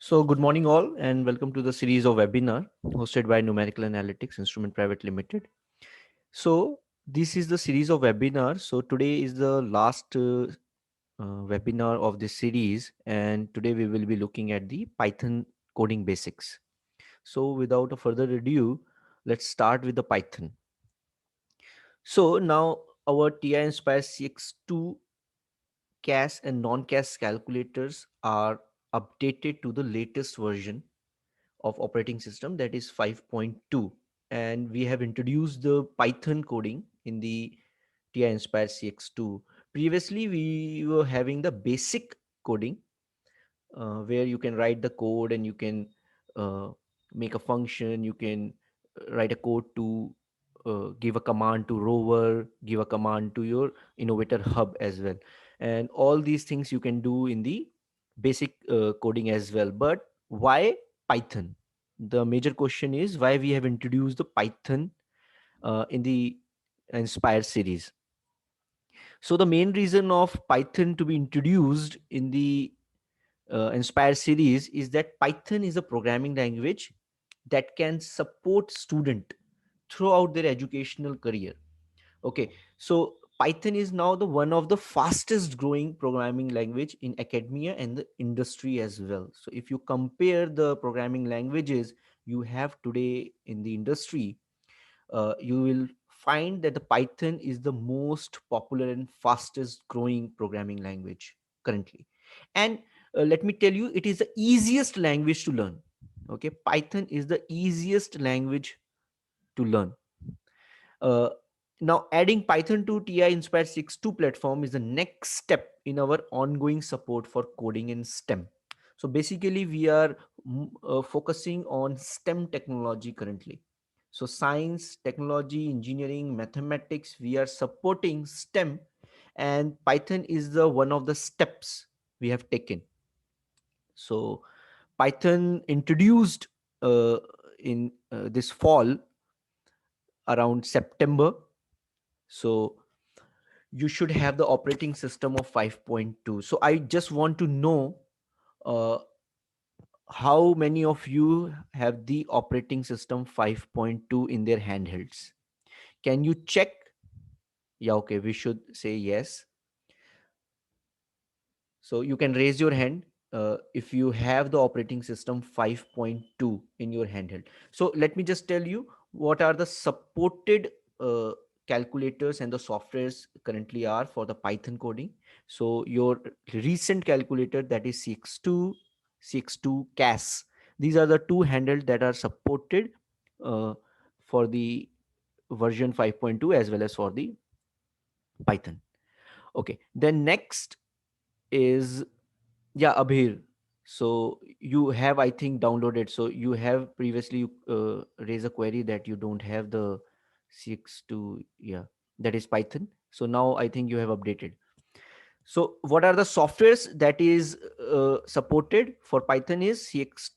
So, good morning, all, and welcome to the series of webinar hosted by Numerical Analytics Instrument Private Limited. So, this is the series of webinars. So, today is the last webinar of this series, and today we will be looking at the Python coding basics. So, without a further ado, let's start with the Python. So, now our TI Inspire CX2 CAS and non-CAS calculators are updated to the latest version of operating system, that is 5.2, and we have introduced the Python coding in the TI Inspire CX2. Previously we were having the basic coding, where you can write the code and you can uh, make a function, you can write a code to give a command to rover, give a command to your innovator hub as well, and all these things you can do in the basic coding as well. But why Python? The major question is why we have introduced the Python in the Inspire series. So the main reason of Python to be introduced in the Inspire series is that Python is a programming language that can support student throughout their educational career. Okay, so Python is now the one of the fastest growing programming language in academia and the industry as well. So if you compare the programming languages you have today in the industry, you will find that the Python is the most popular and fastest growing programming language currently. And let me tell you, it is the easiest language to learn. Okay, Python is the easiest language to learn. uh, Now, adding Python to TI Inspire 6.2 platform is the next step in our ongoing support for coding in STEM. So basically, we are focusing on STEM technology currently. So science, technology, engineering, mathematics, we are supporting STEM, and Python is the one of the steps we have taken. So Python introduced in this fall around September. So you should have the operating system of 5.2. So I just want to know uh, how many of you have the operating system 5.2 in their handhelds. Can you check? Yeah, okay, we should say yes. So you can raise your hand if you have the operating system 5.2 in your handheld. So let me just tell you what are the supported calculators and the softwares currently are for the Python coding. So your recent calculator, that is CX2, CX2 CAS. These are the two handhelds that are supported uh, for the version 5.2 as well as for the Python. Okay, then next is, yeah, Abhir. So you have, I think, downloaded. So you have previously raised a query that you don't have the CX2, yeah, that is Python. So now I think you have updated. So what are the softwares that is supported for Python is CX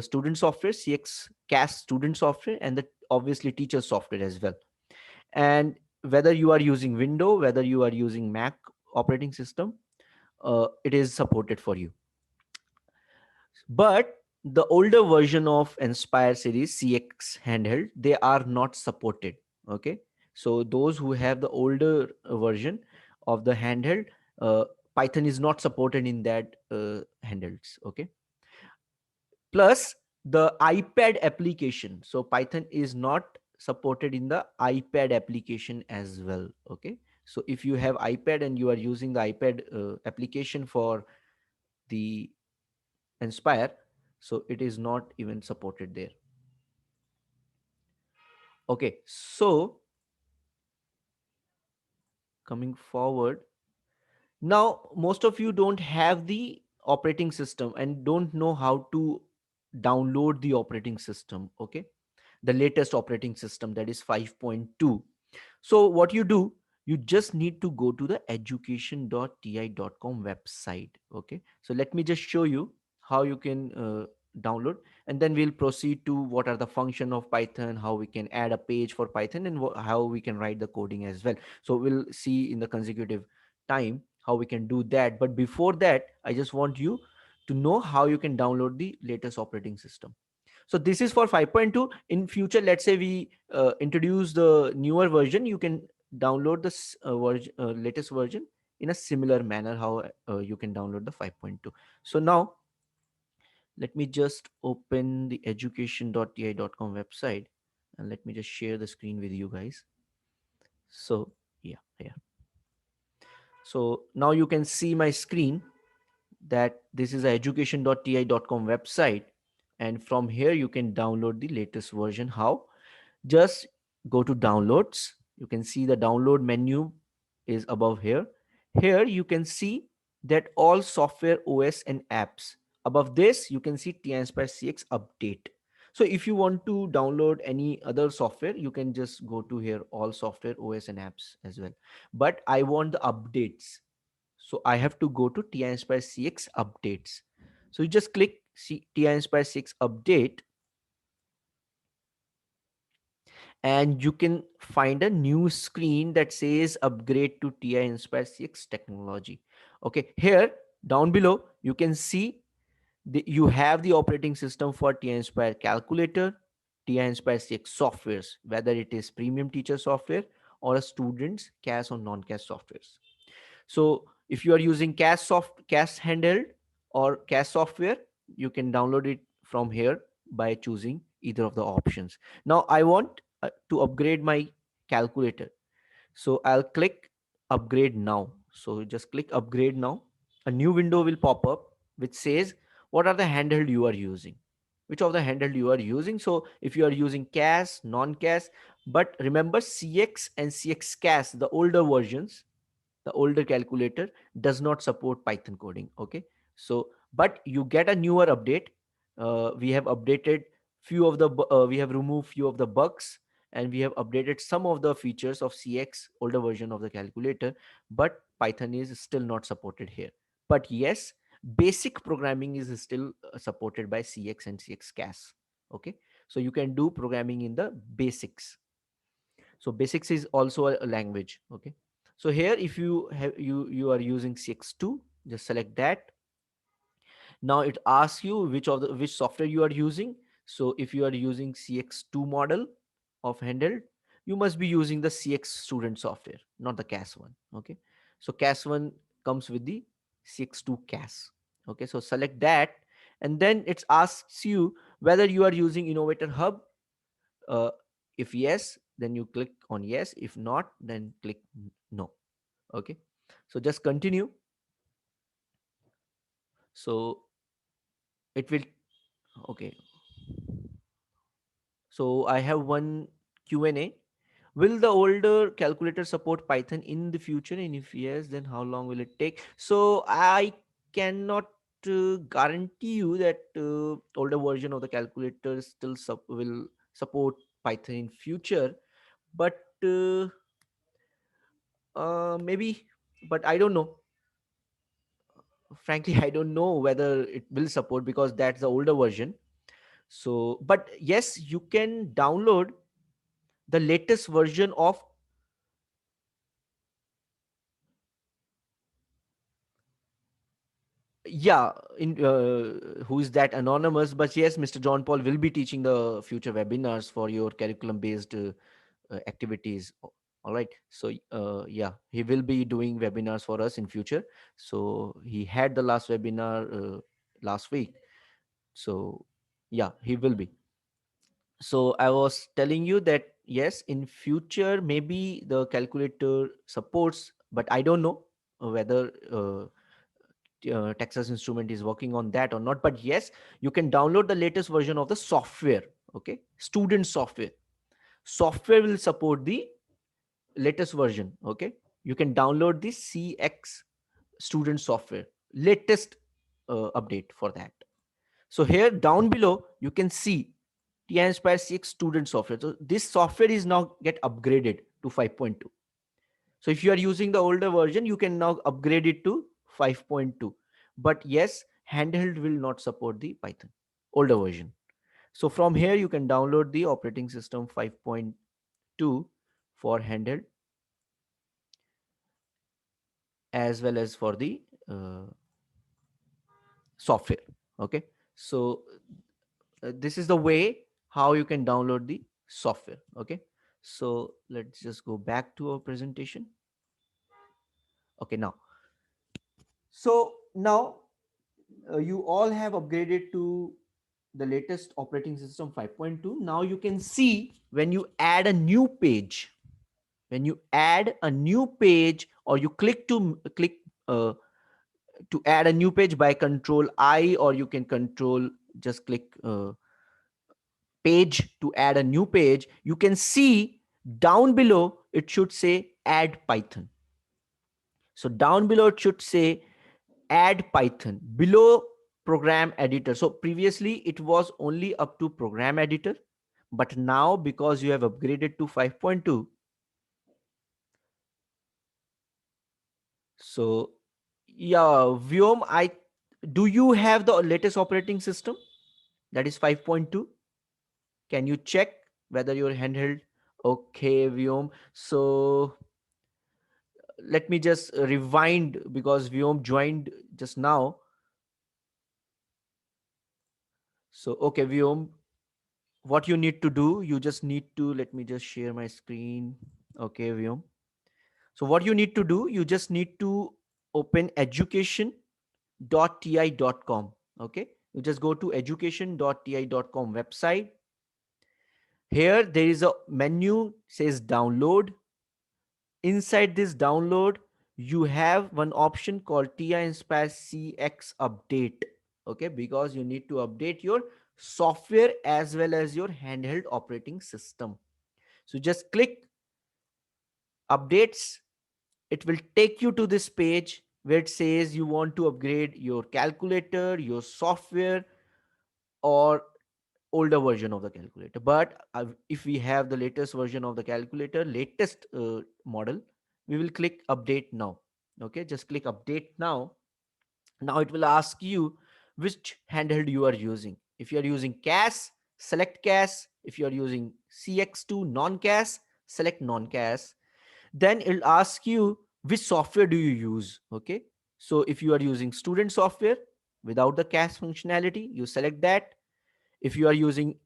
student software, CX CAS student software, and the obviously teacher software as well. And whether you are using Windows, whether you are using Mac operating system, it is supported for you. But the older version of Inspire series CX handheld, they are not supported. Okay, so those who have the older version of the handheld, uh, Python is not supported in that handhelds. Okay, plus the iPad application, so Python is not supported in the iPad application as well. Okay, so if you have iPad and you are using the iPad application for the Inspire, so it is not even supported there. Okay, so coming forward, now most of you don't have the operating system and don't know how to download the operating system. Okay, the latest operating system, that is 5.2. So what you do, you just need to go to the education.ti.com website. Okay, so let me just show you how you can download, and then we'll proceed to what are the function of Python, how we can add a page for Python, and how we can write the coding as well. So we'll see in the consecutive time how we can do that. But before that, I just want you to know how you can download the latest operating system. So this is for 5.2. In future, let's say we introduce the newer version, you can download this latest version in a similar manner how you can download the 5.2. So now let me just open the education.ti.com website, and let me just share the screen with you guys. So yeah. So now you can see my screen, that this is a education.ti.com website, and from here you can download the latest version. How? Just go to downloads. You can see the download menu is above here. Here you can see that all software OS and apps. Above this you can see TI-Nspire CX update. So if you want to download any other software, you can just go to here, all software OS and apps as well. But I want the updates, so I have to go to TI-Nspire CX updates. So you just click TI-Nspire CX update, and you can find a new screen that says upgrade to TI-Nspire CX technology. Okay, here down below you can see you have the operating system for TI-Nspire calculator, TI-Nspire CX softwares, whether it is premium teacher software or a student's CAS or non-CAS softwares. So if you are using CAS handheld or CAS software, you can download it from here by choosing either of the options. Now I want to upgrade my calculator. So I'll click upgrade now. So just click upgrade now. A new window will pop up which says what are the handheld you are using, which of the handheld you are using. So if you are using CAS, non-CAS, but remember CX and CX CAS, the older versions, the older calculator does not support Python coding. Okay, so but you get a newer update. We have updated few of the we have removed few of the bugs, and we have updated some of the features of CX, older version of the calculator, but Python is still not supported here. But yes, basic programming is still supported by CX and CX CAS. Okay, so you can do programming in the basics. So basics is also a language. Okay, so here if you have you are using CX2, just select that. Now it asks you which software you are using. So if you are using CX2 model of handheld, you must be using the CX student software, not the CAS one. Okay, so CAS one comes with the CX2 CAS. Okay, so select that, and then it asks you whether you are using Innovator Hub. uh, if yes, then you click on yes. If not, then click no. Okay, so just continue. So it will. Okay, so I have one Q&A. Will the older calculator support Python in the future, and if yes, then how long will it take? So I cannot guarantee you that older version of the calculator still will support Python in future, but maybe. But I don't know, frankly. I don't know whether it will support, because that's the older version. So but yes, you can download the latest version of. Yeah, in who is that anonymous, but yes, Mr. John Paul will be teaching the future webinars for your curriculum based activities. All right, so yeah, he will be doing webinars for us in future. So he had the last webinar last week. So yeah, he will be. So I was telling you that yes, in future maybe the calculator supports, but I don't know whether Texas Instrument is working on that or not. But yes, you can download the latest version of the software. Okay, student software will support the latest version. Okay, you can download the CX student software latest update for that. So here down below you can see TI-Nspire CX student software. So this software is now get upgraded to 5.2. So if you are using the older version, you can now upgrade it to 5.2. But yes, handheld will not support the Python older version. So from here you can download the operating system 5.2 for handheld, as well as for the uh, software. Okay, so this is the way how you can download the software. Okay, so let's just go back to our presentation. Okay, now you all have upgraded to the latest operating system 5.2. Now you can see when you add a new page, or you click to add a new page by control I, or you can control just click page to add a new page, you can see down below it should say add Python. So down below it should say add Python below program editor. So previously it was only up to program editor, but now because you have upgraded to 5.2, so yeah, Vyom, do you have the latest operating system that is 5.2? Can you check whether your handheld? Okay, Vyom. So let me just rewind because Vyom joined just now. So okay, Vyom, what you need to do, you just need to, let me just share my screen. Okay, Vyom. So what you need to do, you just need to open education.ti.com. Okay, you just go to education.ti.com website. Here there is a menu says download. Inside this download, you have one option called TI Inspire CX update. Okay, because you need to update your software as well as your handheld operating system. So just click updates. It will take you to this page where it says you want to upgrade your calculator, your software, or older version of the calculator. But if we have the latest version of the calculator, latest model, we will click update now. Okay, just click update now. Now it will ask you which handheld you are using. If you are using CAS, select CAS. If you are using CX2 non-CAS, select non-CAS. Then it'll ask you which software do you use. Okay, so if you are using student software without the CAS functionality, you select that. If you are using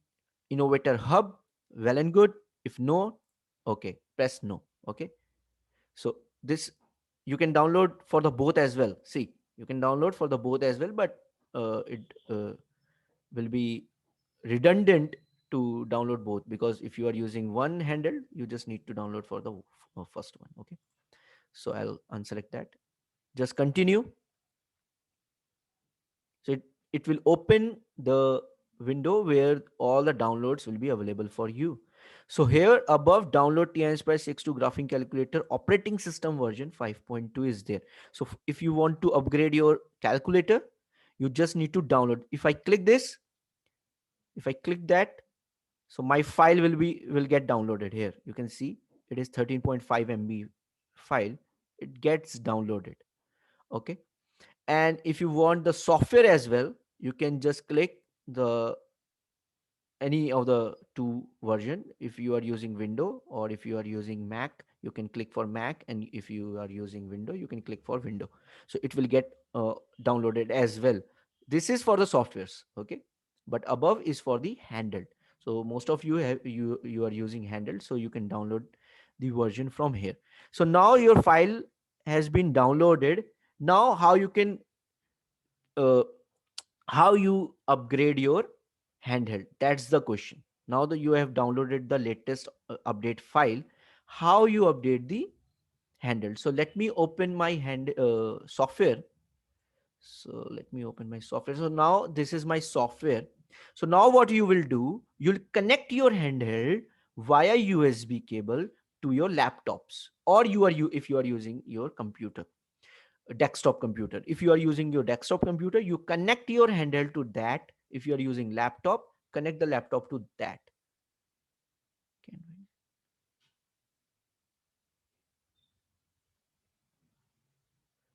Innovator Hub, well and good. If no, okay, press no. Okay, so this you can download for the both as well. See, you can download for the both as well, but it will be redundant to download both, because if you are using one handle, you just need to download for the first one. Okay, so I'll unselect that. Just continue. So it will open the window where all the downloads will be available for you. So here above, download TI Inspire 6.2 graphing calculator operating system version 5.2 is there. So if you want to upgrade your calculator, you just need to download. If I click this, if I click that, so my file will get downloaded. Here you can see it is 13.5 MB file. It gets downloaded. Okay, and if you want the software as well, you can just click the any of the two version. If you are using window or if you are using Mac, you can click for Mac, and if you are using window, you can click for window. So it will get downloaded as well. This is for the softwares. Okay, but above is for the handled. So most of you have you are using handled, so you can download the version from here. So now your file has been downloaded. Now uh, how you upgrade your handheld, that's the question. Now that you have downloaded the latest update file, how you update the handheld? So let me open my hand software. So let me open my software. So now this is my software. So now what you will do, you'll connect your handheld via USB cable to your laptops, or if you are using your computer, desktop computer. If you are using your desktop computer, you connect your handheld to that. If you are using laptop, connect the laptop to that.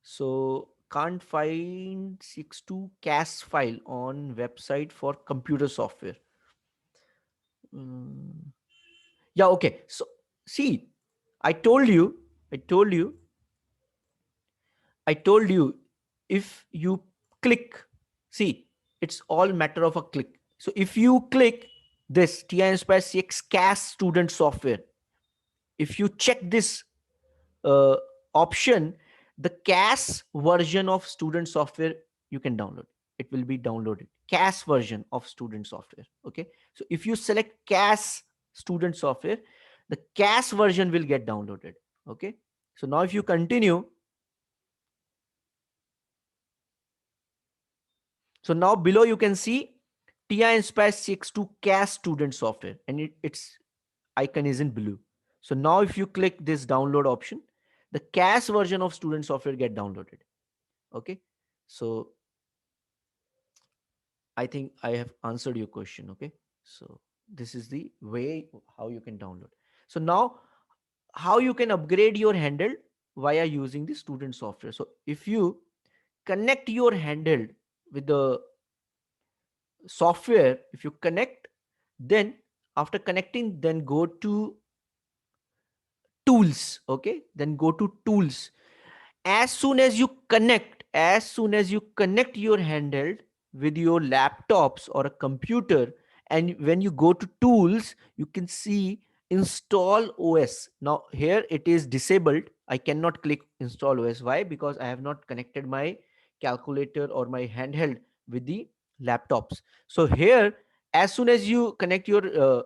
So can't find 6.2 CAS file on website for computer software. Mm, yeah, okay. So see, I told you, I told you, I told you, if you click. See, it's all matter of a click. So if you click this TI Inspire CX CAS student software, if you check this uh, option, the CAS version of student software you can download. It will be downloaded. CAS version of student software. Okay. So if you select CAS student software, the CAS version will get downloaded. Okay. So now if you continue, so now below you can see TI Inspire 6 to CAS student software, and its icon is in blue. So now if you click this download option, the CAS version of student software get downloaded. Okay. So I think I have answered your question. Okay. So this is the way how you can download. So now how you can upgrade your handle via using the student software. So if you connect your handle with the software, if you connect, then after connecting, then go to tools. Okay. Then go to tools. As soon as you connect your handheld with your laptops or a computer, and when you go to tools, you can see install OS. Now here it is disabled. I cannot click install OS. Why? Because I have not connected my calculator or my handheld with the laptops. So here, as soon as you connect your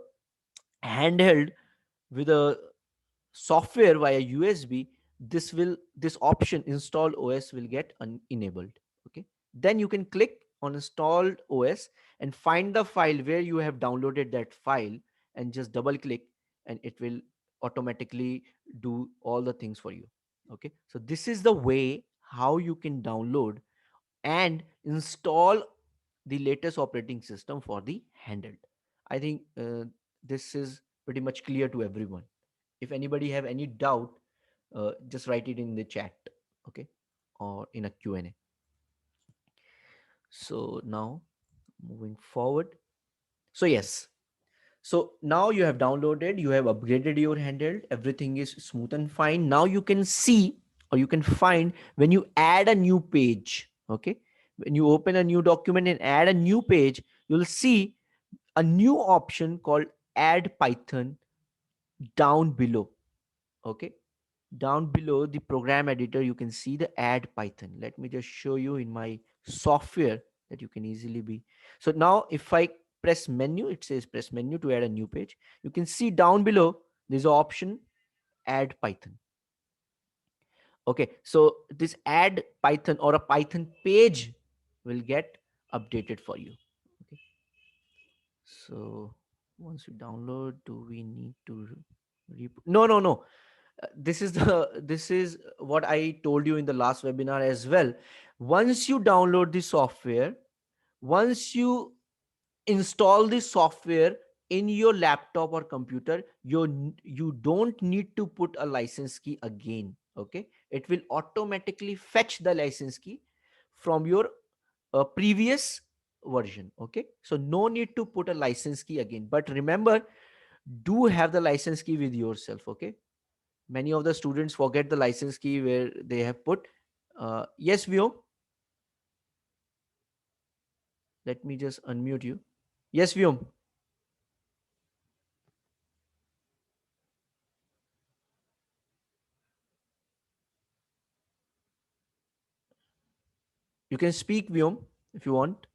handheld with a software via USB, this option install OS will get enabled. Okay. Then you can click on installed OS and find the file where you have downloaded that file, and just double click, and it will automatically do all the things for you. Okay. So this is the way how you can download and install the latest operating system for the handheld. I think this is pretty much clear to everyone. If anybody have any doubt, just write it in the chat. Okay. Or in a Q&A. So now moving forward. So yes, so now you have downloaded, you have upgraded your handheld, everything is smooth and fine. Now you can see, or you can find, when you add a new page. Okay. When you open a new document and add a new page, you'll see a new option called add Python down below. Okay. Down below the program editor, you can see the add Python. Let me just show you in my software that you can easily be. So now if I press menu, it says press menu to add a new page. You can see down below there's an option add Python. Okay. So this add Python or a Python page will get updated for you. Okay. So once you download, do we need to no. This is what I told you in the last webinar as well. Once you download the software, once you install the software in your laptop or computer, you don't need to put a license key again. Okay. It will automatically fetch the license key from your previous version. Okay. So no need to put a license key again, but remember, do have the license key with yourself. Okay. Many of the students forget the license key where they have put. Yes, Vyom, let me just unmute you. Yes, Vyom, you can speak, Vyom, if you want,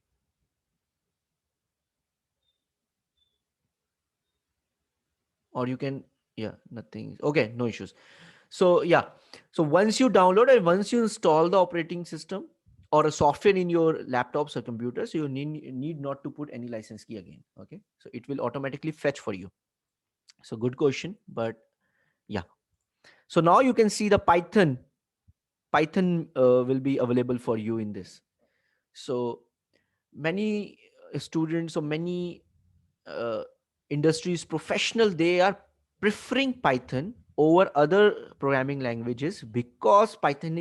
or you can. Yeah, nothing. Okay, no issues. So yeah, so once you download and once you install the operating system or a software in your laptops or computers, you need not to put any license key again. Okay. So it will automatically fetch for you. So good question, but yeah. So now you can see the Python will be available for you in this. So many students or many uh, industries professional, they are preferring Python over other programming languages because Python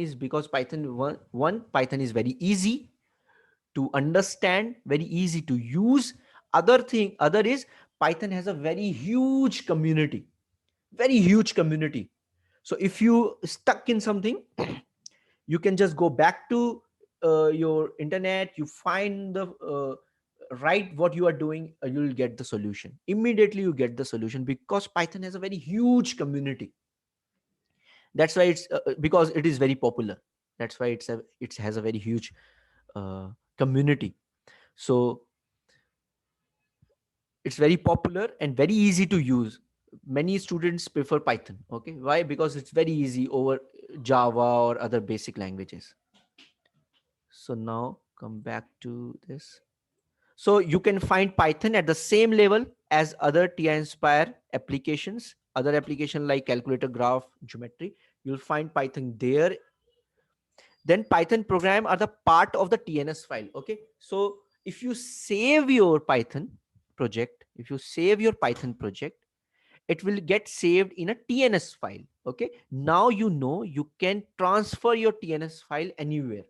one Python is very easy to understand, very easy to use. Other is Python has a very huge community. So if you stuck in something, you can just go back to your internet, you find the write what you are doing, you'll get the solution immediately. You get the solution because Python has a very huge community. That's why it's because it is very popular. That's why it has a very huge community. So it's very popular and very easy to use. Many students prefer Python. Okay, why? Because it's very easy over Java or other basic languages. So now come back to this. So you can find Python at the same level as other TI Inspire applications, other application like calculator, graph, geometry. You'll find Python there. Then Python program are the part of the TNS file. Okay. So if you save your Python project, if you save your Python project, it will get saved in a TNS file. Okay. Now you know you can transfer your TNS file anywhere,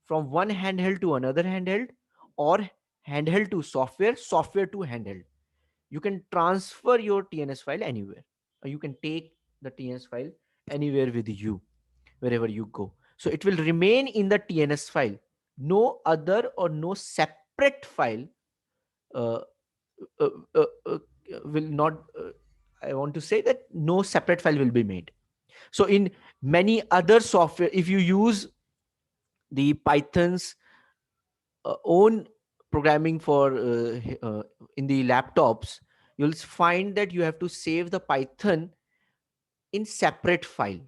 from one handheld to another handheld, or handheld to software, software to handheld. You can transfer your TNS file anywhere, or you can take the TNS file anywhere with you, wherever you go. So it will remain in the TNS file. No other or no separate file uh, uh, uh, uh, will not. I want to say that no separate file will be made. So in many other software, if you use the Python's own programming for in the laptops, you'll find that you have to save the Python in separate file,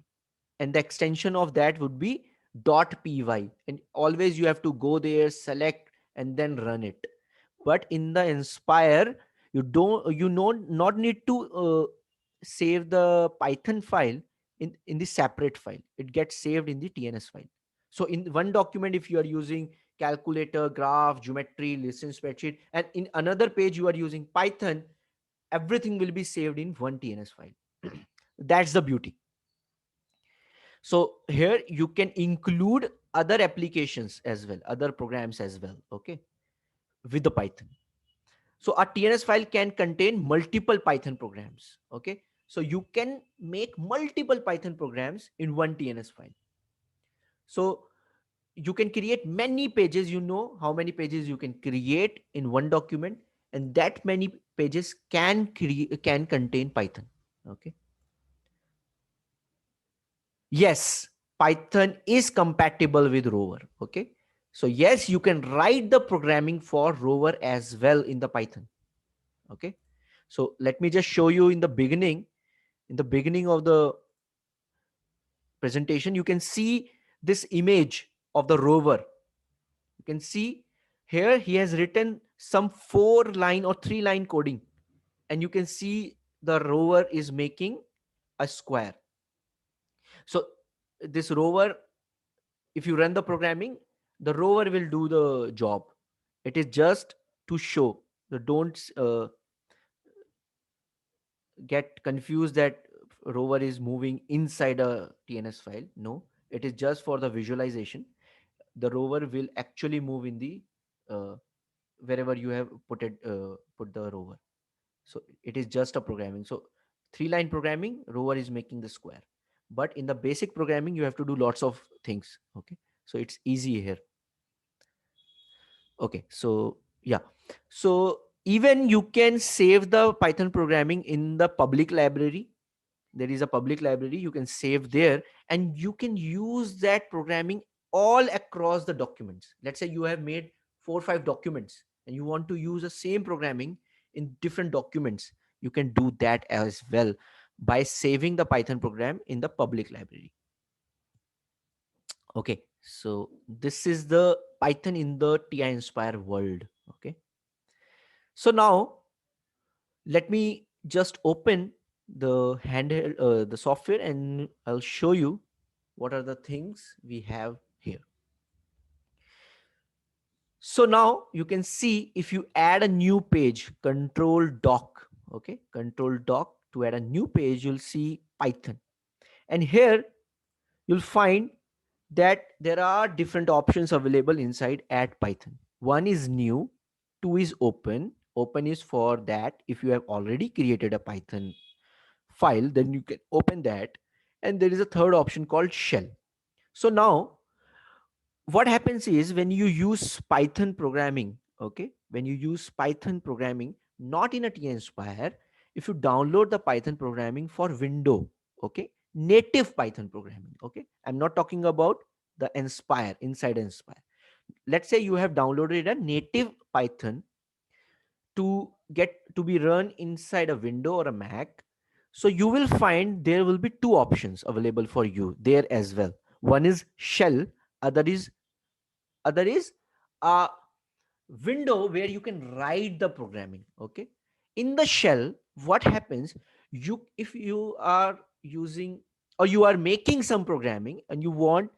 and the extension of that would be .py, and always you have to go there, select, and then run it. But in the Inspire, you don't not need to save the Python file in the separate file. It gets saved in the TNS file. So in one document, if you are using calculator, graph, geometry, listen, spreadsheet, and in another page you are using Python, everything will be saved in one TNS file. That's the beauty. So here you can include other applications as well, other programs as well, okay, with the Python. So a TNS file can contain multiple Python programs, okay. So you can make multiple Python programs in one TNS file. So you can create many pages. You know how many pages you can create in one document, and that many pages can contain Python, okay. Yes, Python is compatible with Rover. Okay. So yes, you can write the programming for Rover as well in the Python. Okay. So let me just show you in the beginning. In the beginning of the presentation, you can see this image of the rover. You can see here he has written some 4 line or 3 line coding, and you can see the rover is making a square. So this rover, if you run the programming, the rover will do the job. It is just to show. So don't get confused that rover is moving inside a TNS file. No, it is just for the visualization. The rover will actually move in the uh, wherever you have put the rover. So it is just a programming. So 3 line programming, rover is making the square. But in the basic programming, you have to do lots of things. Okay, so it's easy here. Okay, so yeah. So even you can save the Python programming in the public library. There is a public library you can save there, and you can use that programming all across the documents. Let's say you have made 4 or 5 documents and you want to use the same programming in different documents. You can do that as well by saving the Python program in the public library. Okay, so this is the Python in the TI Inspire world. Okay, so now let me just open the handheld the software, and I'll show you what are the things we have here. So now you can see, if you add a new page, control doc, okay, control doc, to add a new page, you'll see Python, and here you'll find that there are different options available inside add Python. One is new, two is open. Open is for that if you have already created a Python file, then you can open that. And there is a third option called shell. So now what happens is when you use Python programming, okay, when you use Python programming, not in a TNSpire, if you download the Python programming for Windows, okay, native Python programming, okay, I'm not talking about the Inspire, inside Inspire. Let's say you have downloaded a native Python to get to be run inside a Window or a Mac. So you will find there will be two options available for you there as well. One is shell, other is a window where you can write the programming. Okay, in the shell, what happens, you if you are using or you are making some programming and you want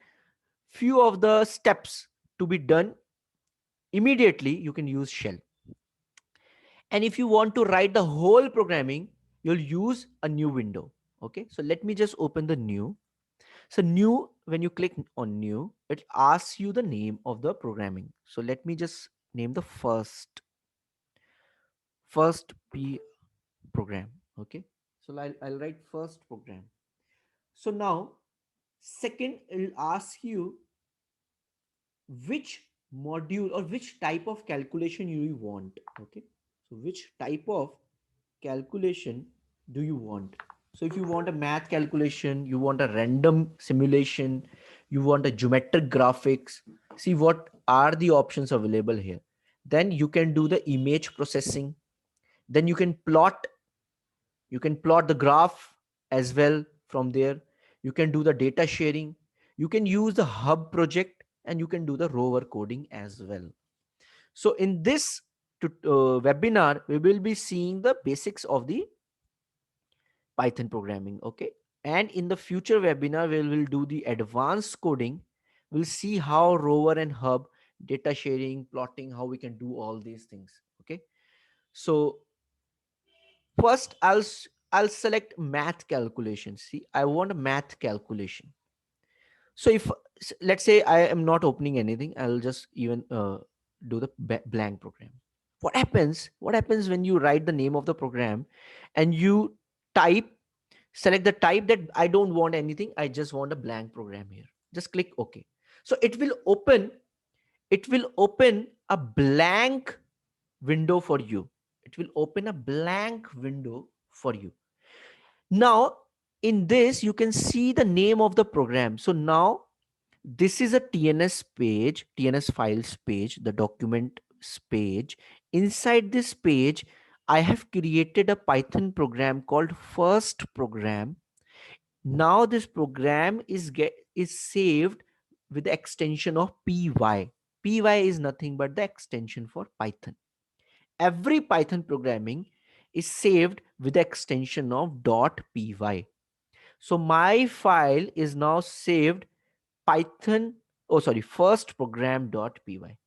few of the steps to be done immediately, you can use shell. And if you want to write the whole programming, you'll use a new window. Okay, so let me just open the new. So new, when you click on new, it asks you the name of the programming. So let me just name the first p program. Okay, so I'll write first program. So now second, it'll ask you which module or which type of calculation you want. Okay, so which type of calculation do you want? So if you want a math calculation, you want a random simulation, you want a geometric graphics, see what are the options available here. Then you can do the image processing, then you can plot the graph as well from there. You can do the data sharing, you can use the hub project, and you can do the rover coding as well. So in this webinar, we will be seeing the basics of the Python programming. Okay, and in the future webinar we will do the advanced coding. We'll see how rover and hub, data sharing, plotting, how we can do all these things. Okay, so first I'll select math calculation. See, I want a math calculation. So if let's say I am not opening anything, I'll just even do the blank program. What happens when you write the name of the program and you type, select the type that I don't want anything, I just want a blank program here, just click OK. So it will open a blank window for you. It will open a blank window for you. Now in this you can see the name of the program. So now this is a TNS page, TNS files page, the documents page. Inside this page, I have created a Python program called first program. Now this program is saved with the extension of py. Py is nothing but the extension for Python. Every Python programming is saved with the extension of .py. So my file is now saved Python, oh sorry, first program.py.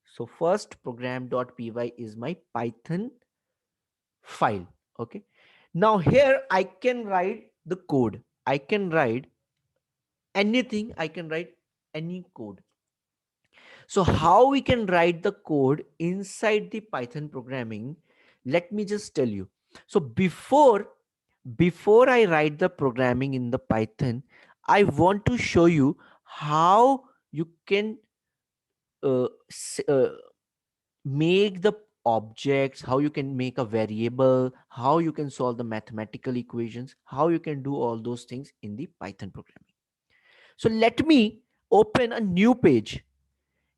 So first program.py is my Python file. Okay, now here I can write the code. I can write anything, I can write any code. So how we can write the code inside the Python programming, let me just tell you. So before I write the programming in the Python, I want to show you how you can uh, make the objects, how you can make a variable, how you can solve the mathematical equations, how you can do all those things in the Python programming. So let me open a new page,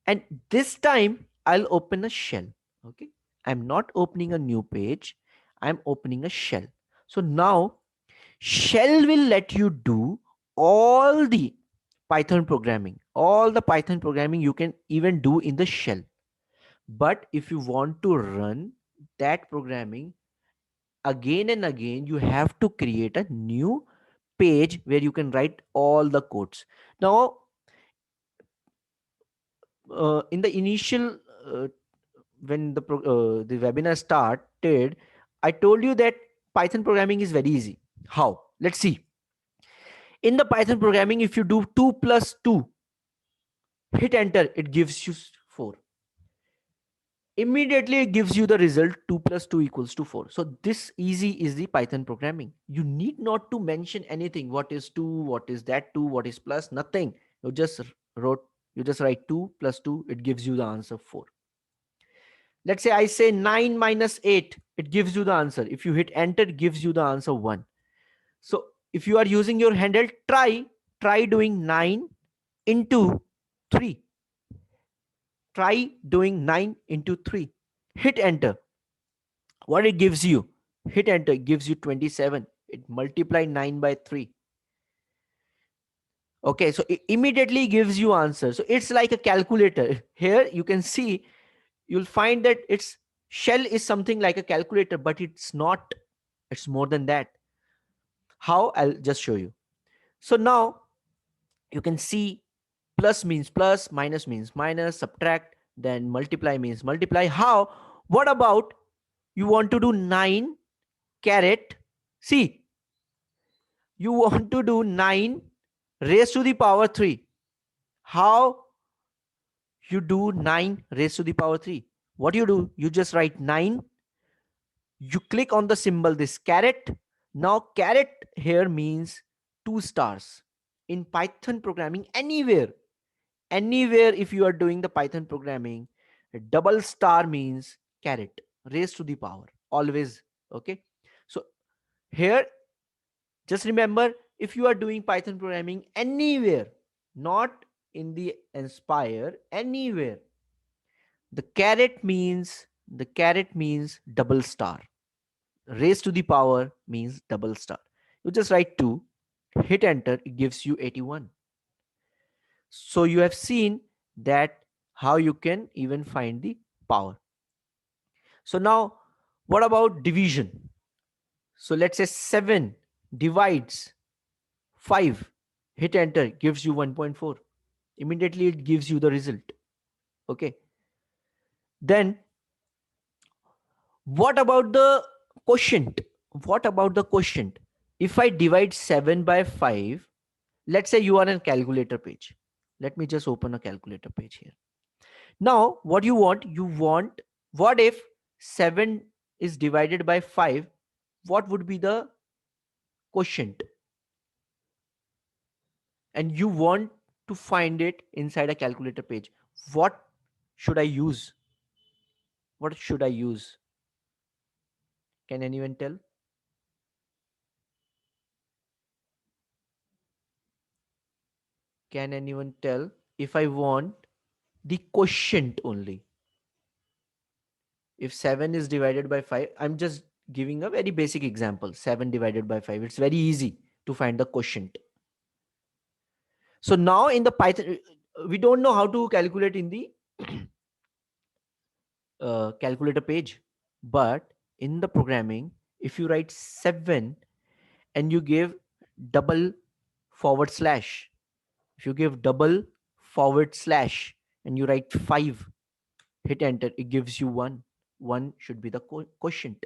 and this time I'll open a shell. Okay, I'm not opening a new page, I'm opening a shell. So now shell will let you do all the Python programming you can even do in the shell. But if you want to run that programming again and again, you have to create a new page where you can write all the codes. Now in the initial uh, when the webinar started, I told you that Python programming is very easy. How? Let's see. In the Python programming, if you do 2 plus 2, hit enter, it gives you 4. Immediately it gives you the result 2 plus 2 equals to 4. So this easy is the Python programming. You need not to mention anything. What is 2? What is that 2? What is plus? Nothing. You just wrote You just write 2 plus 2, it gives you the answer 4. Let's say I say 9 minus 8, it gives you the answer. If you hit enter, it gives you the answer 1. So if you are using your handle, try doing 9 into 3. Try doing 9 into 3. Hit enter. What it gives you? Hit enter, it gives you 27. It multiply 9 by 3. Okay, so it immediately gives you answer. So it's like a calculator. Here you can see, you'll find that its shell is something like a calculator, but it's not. It's more than that. How? I'll just show you. So now you can see plus means plus, minus means minus, subtract, then multiply means multiply. How? What about you want to do 9 caret? See, you want to do 9 raised to the power 3. How you do 9 raised to the power 3? What do? You just write 9. You click on the symbol, this caret. Now caret here means 2 stars. In Python programming, anywhere if you are doing the Python programming, a double star means caret, raised to the power, always. Okay, so here just remember, if you are doing Python programming anywhere, not in the Inspire, anywhere, the caret means double star. Raised to the power means double star. You just write 2, hit enter, it gives you 81. So you have seen that how you can even find the power. So now what about division? So let's say 7 divides 5, hit enter, gives you 1.4. Immediately it gives you the result. Okay, then what about the quotient? If I divide 7 by 5, let's say you are on calculator page. Let me just open a calculator page here. Now what you want, what if 7 is divided by 5? What would be the quotient? And you want to find it inside a calculator page. What should I use? Can anyone tell? Can anyone tell? If I want the quotient only, if 7 is divided by 5, I'm just giving a very basic example. 7 divided by 5, it's very easy to find the quotient. So now in the Python, we don't know how to calculate in the calculator page, but in the programming, if you write 7 and you give double forward slash, if you give double forward slash and you write 5, hit enter, it gives you 1. 1 should be the quotient.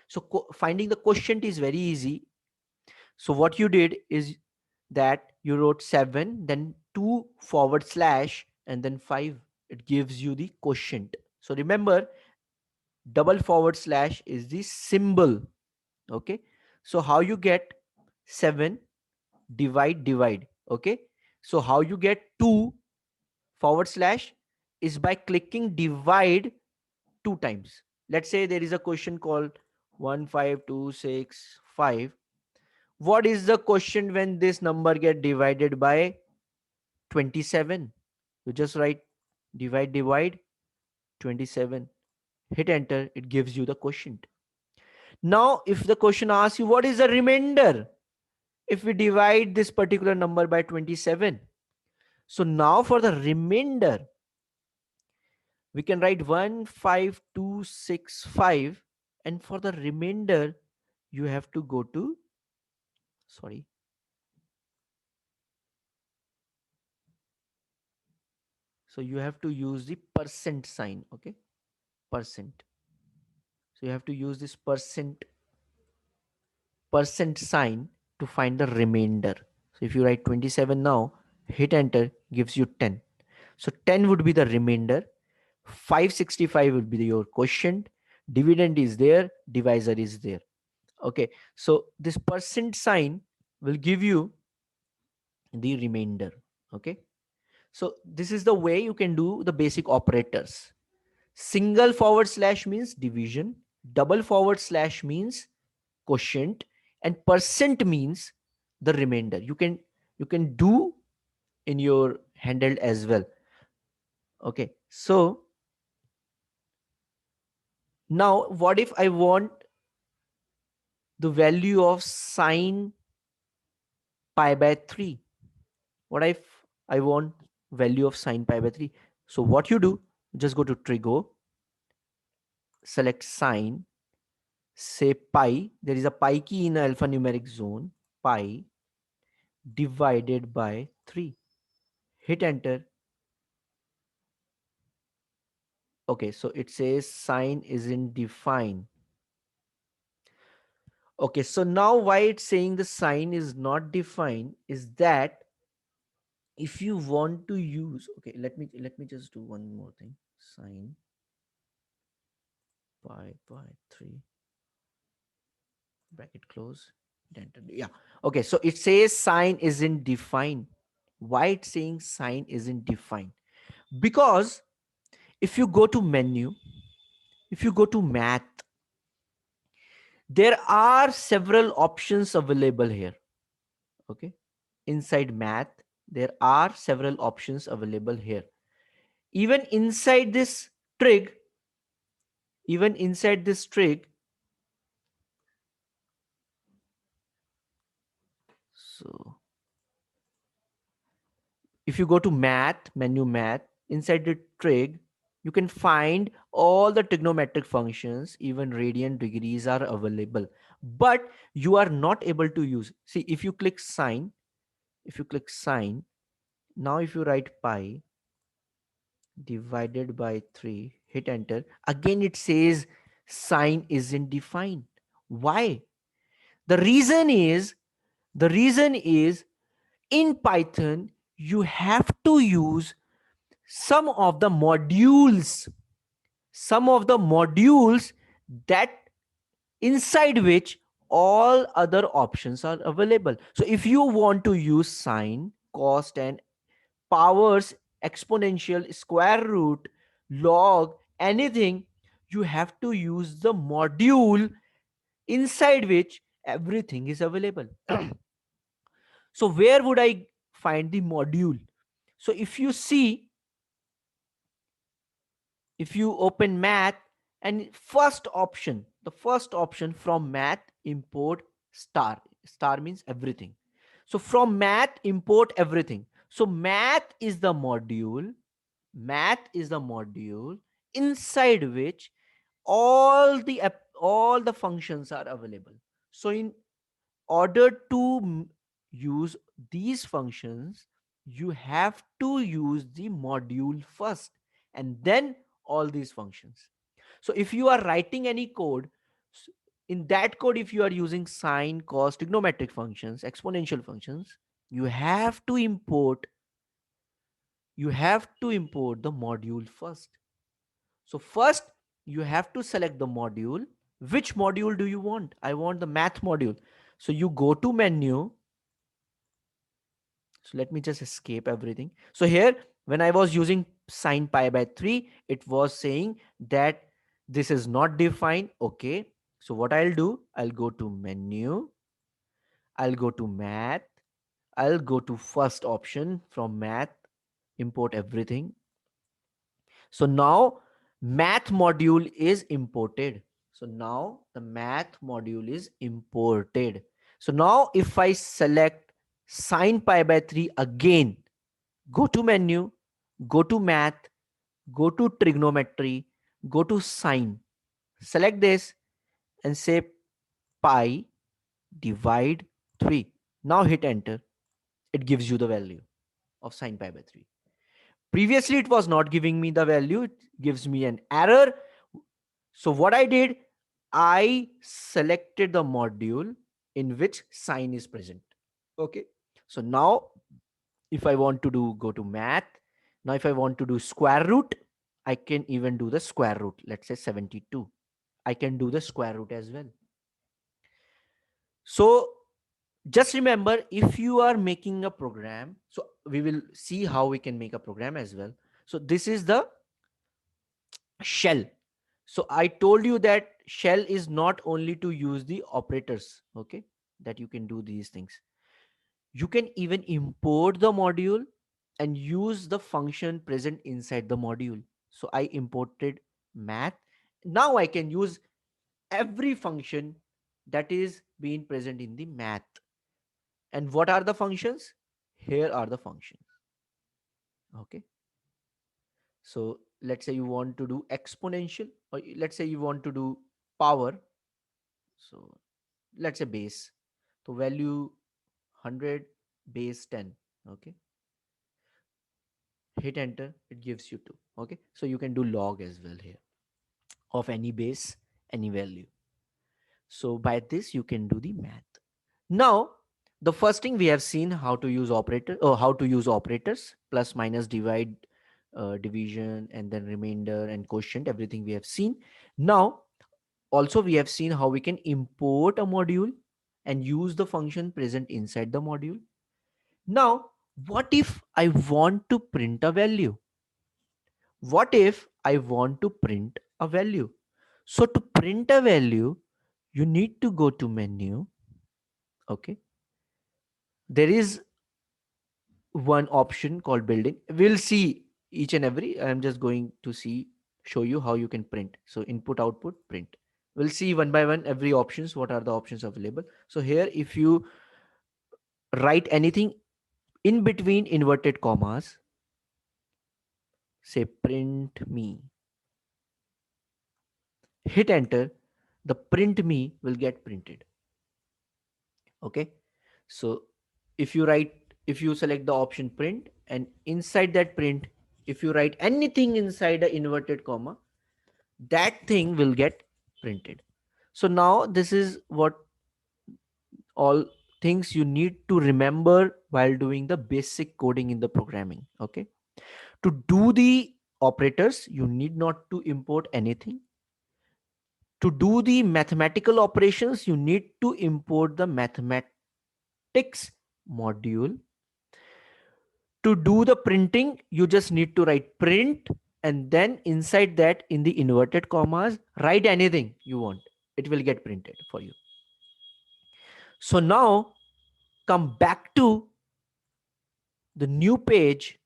So finding the quotient is very easy. So what you did is that you wrote 7, then 2 forward slash, and then 5. It gives you the quotient. So remember, double forward slash is the symbol. Okay. So how you get 7? Divide. Okay. So how you get 2 forward slash is by clicking divide 2 times. Let's say there is a question called 15265. What is the question when this number get divided by 27? You just write divide 27, hit enter, it gives you the quotient. Now if the question asks you what is the remainder if we divide this particular number by 27, so now for the remainder we can write 15265, and for the remainder you have to go to, sorry, so you have to use the percent sign. Okay, percent. So you have to use this percent sign to find the remainder. So if you write 27 now, hit enter, gives you 10. So 10 would be the remainder. 565 would be your quotient. Dividend is there, divisor is there. Okay, so this percent sign will give you the remainder. Okay, So this is the way you can do the basic operators. Single forward slash means division, double forward slash means quotient, and percent means the remainder. You can do in your handheld as well. Okay, so now what if I want the value of sine pi by 3? What if I want value of sine pi by 3? So what you do, just go to trigo, select sine, say pi, there is a pi key in alphanumeric zone, pi divided by 3. Hit enter. Okay, so it says sine isn't defined. Okay, so now why it's saying the sine is not defined is that if you want to use, okay, let me just do one more thing. Sine pi by 3, bracket close, enter. Yeah. Okay, so it says sine isn't defined. Why it's saying sine isn't defined? Because if you go to menu, if you go to math, there are several options available here. Okay, inside math there are several options available here. Even inside this trig, even inside this trig, so if you go to math menu, math, inside the trig you can find all the trigonometric functions, even radian, degrees are available, but you are not able to use. See, if you click sine, if you click sine, now if you write pi divided by 3, hit enter, again it says sine isn't defined. Why? The reason is, the reason is in Python you have to use some of the modules, some of the modules that inside which all other options are available. So if you want to use sine, cost, and powers, exponential, square root, log, anything, you have to use the module inside which everything is available. So where would I find the module? So if you see, if you open math, and first option, the first option from math, import star. Star means everything. So from math, import everything. So math is the module, math is the module inside which all the functions are available. So in order to use these functions, you have to use the module first and then all these functions. So if you are writing any code, in that code, if you are using sine, cos, trigonometric functions, exponential functions, you have to import, you have to import the module first. So first you have to select the module. Which module do you want? I want the math module. So you go to menu. So let me just escape everything. So here, when I was using sine pi by 3, it was saying that this is not defined. Okay. So what I'll do, I'll go to menu, I'll go to math, I'll go to first option from math, import everything. So now math module is imported. So now the math module is imported. So now if I select sine pi by 3 again, go to menu, go to math, go to trigonometry, go to sine, select this and say pi divide 3. Now hit enter. It gives you the value of sine pi by 3. Previously, it was not giving me the value. It gives me an error. So what I did, I selected the module in which sine is present. Okay. So now if I want to do, go to math. Now if I want to do square root, I can even do the square root. Let's say 72. I can do the square root as well. So just remember, if you are making a program, so we will see how we can make a program as well. So this is the shell. So I told you that shell is not only to use the operators, okay, that you can do these things. You can even import the module and use the function present inside the module. So I imported math. Now I can use every function that is being present in the math. And what are the functions? Here are the functions. Okay. So let's say you want to do exponential, or let's say you want to do power. So let's say base. So value 100, base 10. Okay. Hit enter, it gives you 2. Okay. So you can do log as well here of any base, any value. So by this you can do the math. Now, the first thing we have seen how to use operator, or how to use operators, plus, minus, divide, division, and then remainder and quotient, everything we have seen. Now, also we have seen how we can import a module and use the function present inside the module. Now, what if I want to print a value? What if I want to print a value? So to print a value, you need to go to menu. Okay. There is one option called building. We'll see each and every. I'm just going to show you how you can print. So input, output, print. We'll see one by one every options. What are the options available? So here, if you write anything in between inverted commas, say print me, hit enter, the print me will get printed. Okay. So if you select the option print, and inside that print, if you write anything inside a inverted comma, that thing will get printed. So now this is what all things you need to remember while doing the basic coding in the programming. Okay. To do the operators, you need not to import anything. To do the mathematical operations, you need to import the mathematics module. To do the printing, you just need to write print, and then inside that, in the inverted commas, write anything you want. It will get printed for you. So now come back to the new page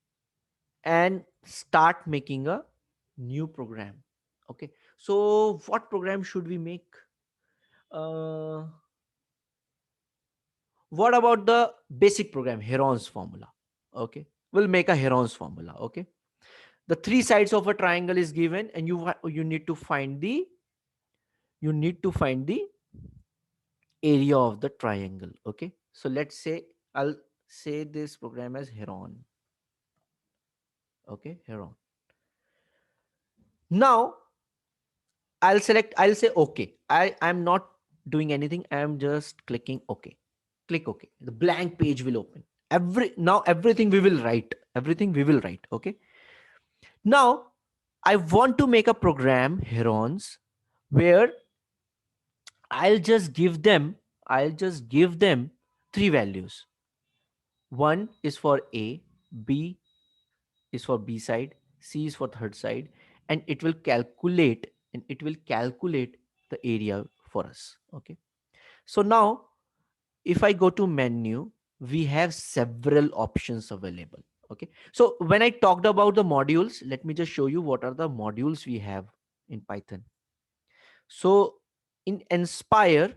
and start making a new program. Okay. So what program should we make? Uh, what about the basic program, Heron's formula? Okay. We'll make a Heron's formula. Okay. The three sides of a triangle is given, and you need to find the area of the triangle. Okay. So let's say I'll say this program as Heron. Okay. Heron. Now I'll say okay. I'm not doing anything. I'm just clicking okay. Click okay. The blank page will open. Everything we will write. Everything we will write. Okay. Now I want to make a program, Herons, where I'll just give them three values. One is for A, B is for B side, C is for third side, and it will calculate the area for us. Okay. So now if I go to menu, we have several options available. Okay. So when I talked about the modules, let me just show you what are the modules we have in Python. So in Inspire,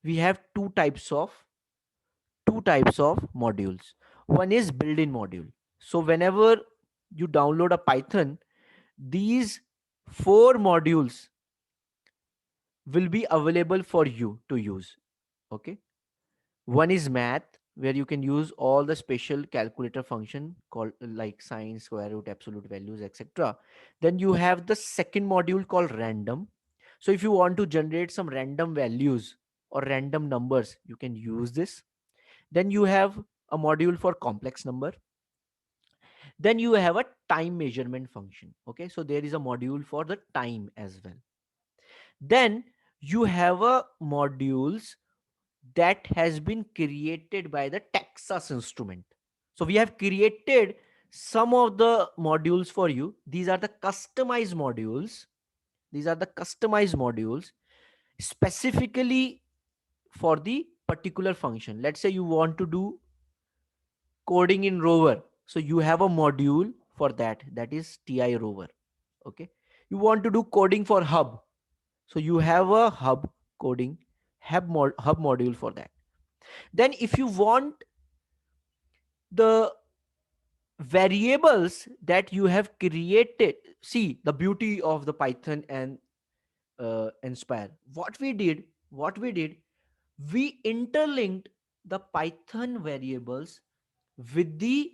we have two types of modules. One is built-in module. So whenever you download a Python, these four modules will be available for you to use. Okay. One is math, where you can use all the special calculator function called like sine, square root, absolute values, etc. Then you have the second module called random. So if you want to generate some random values or random numbers, you can use this. Then you have a module for complex number. Then you have a time measurement function. Okay. So there is a module for the time as well. Then you have a modules that has been created by the Texas Instrument. So we have created some of the modules for you. These are the customized modules. These are the customized modules specifically for the particular function. Let's say you want to do coding in Rover. So you have a module for that. That is TI Rover. Okay. You want to do coding for Hub. So you have a Hub coding hub module for that. Then if you want the variables that you have created, see the beauty of the Python and Inspire. What we did, we interlinked the Python variables with the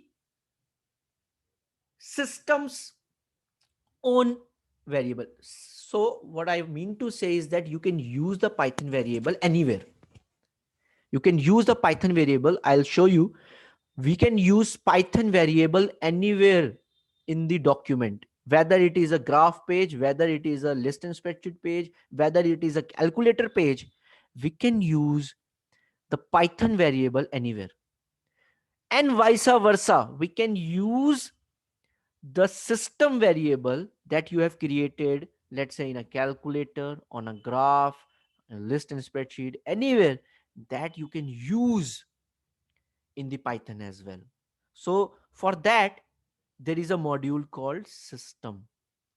system's own variable. So what I mean to say is that you can use the Python variable anywhere. You can use the Python variable. I'll show you. We can use Python variable anywhere in the document, whether it is a graph page, whether it is a list and spreadsheet page, whether it is a calculator page. We can use the Python variable anywhere, and vice versa. We can use the system variable that you have created, let's say in a calculator, on a graph, a list and spreadsheet, anywhere, that you can use in the Python as well. So for that, there is a module called system.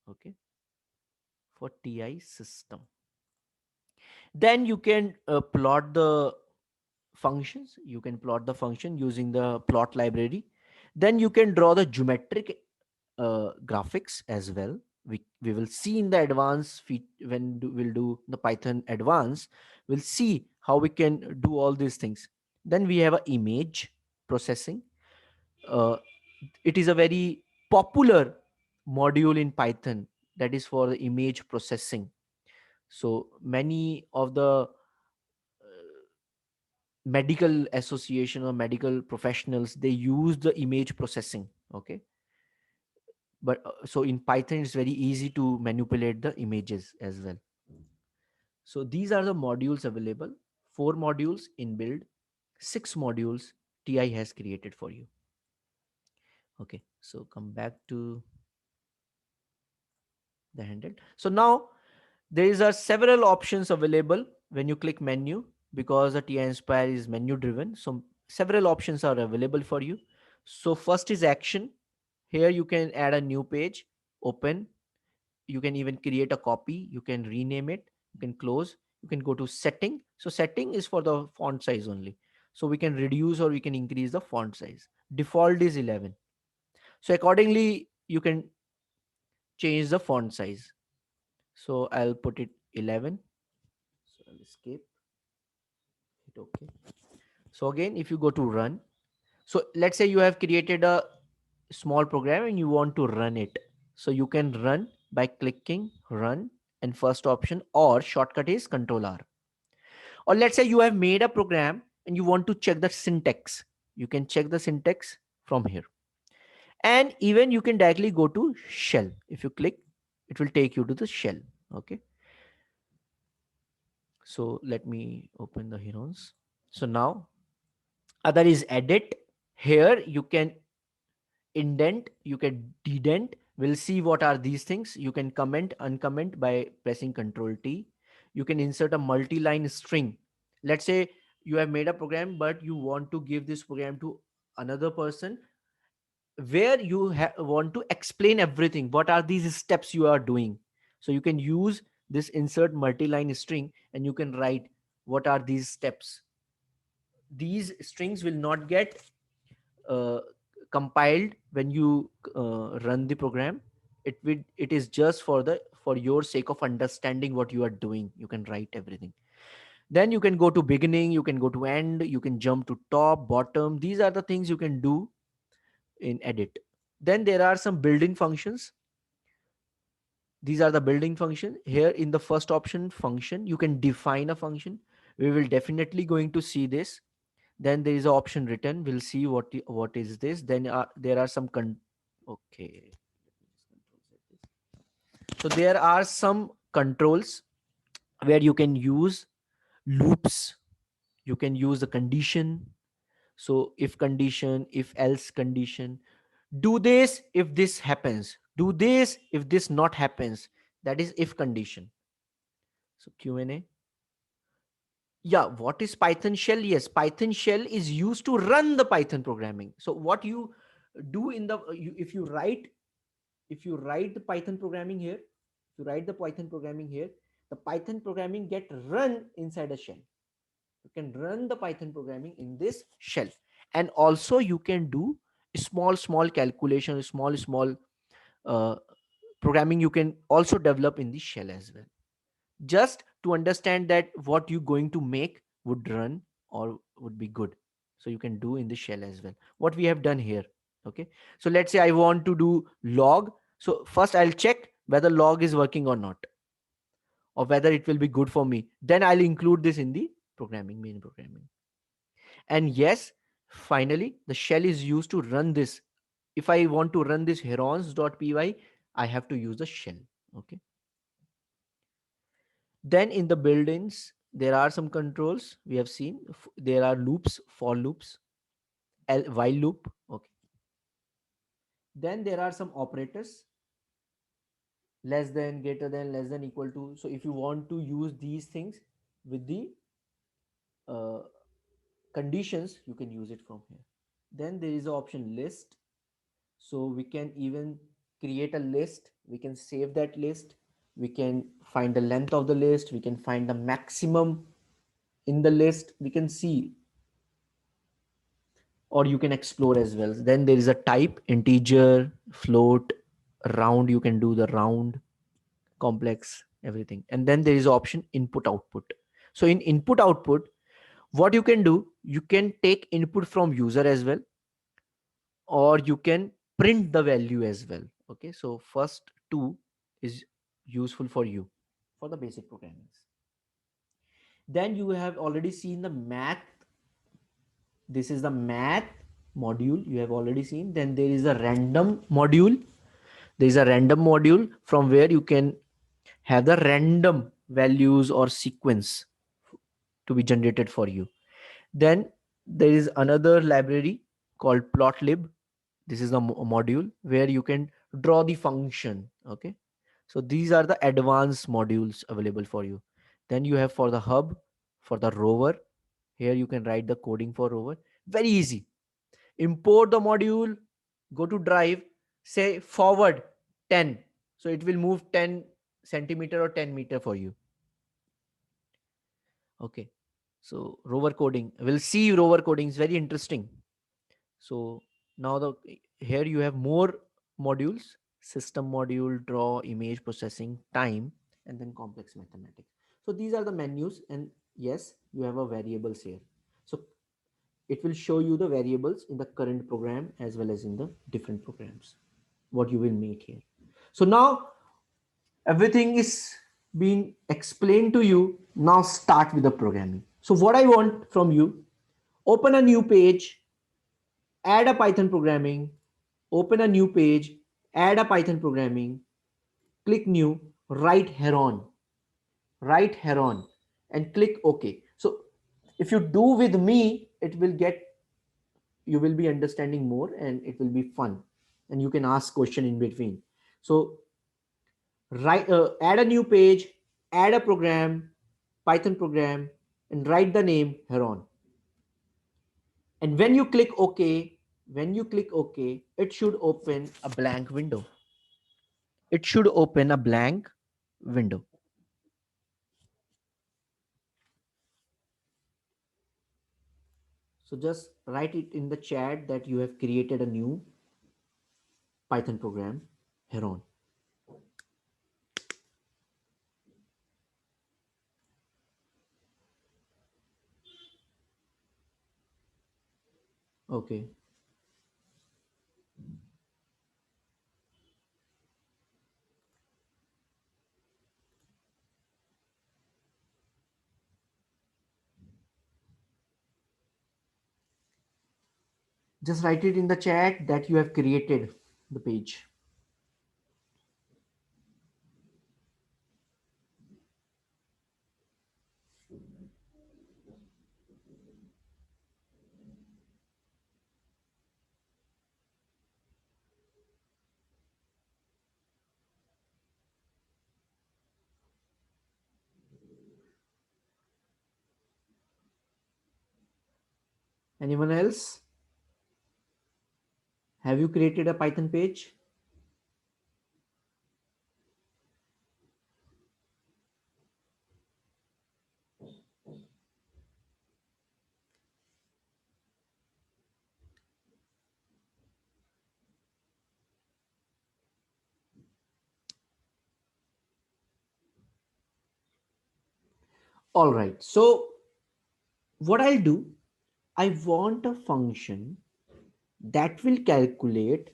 Okay, for TI system. Then you can plot the functions. You can plot the function using the plot library. Then you can draw the geometric graphics as well. We will see in the advanced when we'll do the Python advanced, we'll see how we can do all these things. Then we have a image processing. uh, it is a very popular module in Python, that is for the image processing. So many of the medical association or medical professionals, they use the image processing. Okay, but so in Python it's very easy to manipulate the images as well. So these are the modules available. 4 modules in build, 6 modules TI has created for you. Okay, so come back to the handle. So now there is a several options available when you click menu, because the TI Inspire is menu driven. So several options are available for you. So first is action. Here you can add a new page, open. You can even create a copy. You can rename it. You can close. You can go to setting. So setting is for the font size only. So we can reduce or we can increase the font size. Default is 11. So accordingly, you can change the font size. So I'll put it 11. So I'll escape, hit OK. So again, if you go to run, so let's say you have created a small program and you want to run it. So you can run by clicking run and first option, or shortcut is Control R. Or let's say you have made a program and you want to check the syntax. You can check the syntax from here. And even you can directly go to shell. If you click, it will take you to the shell. Okay. So let me open the Herons. So now other is edit. Here you can indent, you can dedent. We'll see what are these things. You can comment, uncomment by pressing Control T. You can insert a multi-line string. Let's say you have made a program, but you want to give this program to another person, where you want to explain everything. What are these steps you are doing? So you can use this insert multi-line string and you can write what are these steps. These strings will not get uh, compiled when you run the program. It is just for your sake of understanding what you are doing. You can write everything. Then you can go to beginning, you can go to end, you can jump to top, bottom. These are the things you can do in edit. Then there are some built-in functions. These are the built-in function. Here in the first option, function, you can define a function. We will definitely going to see this. Then there is an option written. We'll see what is this. Then there are some okay. So there are some controls where you can use loops. You can use the condition. So if condition, if else condition, do this if this happens, do this if this not happens, that is if condition. So Q&A. Yeah, what is Python shell? Yes, Python shell is used to run the Python programming. So what you do in the if you write the Python programming here, if you write the Python programming here, the Python programming get run inside a shell. You can run the Python programming in this shell. And also you can do small calculation, small uh, programming you can also develop in the shell as well, just to understand that what you going to make would run or would be good. So you can do in the shell as well what we have done here. Okay, so let's say I want to do log. So first I'll check whether log is working or not, or whether it will be good for me, then I'll include this in the programming, main programming. And yes, finally the shell is used to run this. If I want to run this herons.py, I have to use the shell. Okay, then in the built-ins there are some controls we have seen. There are loops, for loops, while loop. Okay, then there are some operators, less than, greater than, less than, equal to. So if you want to use these things with the uh, conditions, you can use it from here. Then there is the option list. So we can even create a list, we can save that list, we can find the length of the list, we can find the maximum in the list, we can see, or you can explore as well. Then there is a type, integer, float, round, you can do the round, complex, everything. And then there is option input output. So in input output, what you can do, you can take input from user as well, or you can print the value as well. Okay, so first two is useful for you for the basic programming. Then you have already seen the math. This is the math module you have already seen. Then there is a random module. There is a random module from where you can have the random values or sequence to be generated for you. Then there is another library called plotlib. This is the module where you can draw the function. Okay, so these are the advanced modules available for you. Then you have for the hub, for the rover. Here you can write the coding for rover. Very easy. Import the module, go to drive, say forward 10, so it will move 10 centimeter or 10 meter for you. Okay, so rover coding, we'll see rover coding is very interesting. So now the here you have more modules: system module, draw, image processing, time, and then complex mathematics. So these are the menus. And yes, you have a variables here. So it will show you the variables in the current program as well as in the different programs what you will make here. So now everything is being explained to you. Now start with the programming. So what I want from you, open a new page, add a Python programming, open a new page, add a Python programming, click new, write heron, write heron, and click OK. So if you do with me, it will get, you will be understanding more and it will be fun, and you can ask question in between. So write, add a new page, add a program, Python program, and write the name heron. And when you click OK, when you click OK, it should open a blank window. It should open a blank window. So just write it in the chat that you have created a new Python program, Heron. Okay. Just write it in the chat that you have created the page. Anyone else? Have you created a Python page? All right. So what I'll do, I want a function that will calculate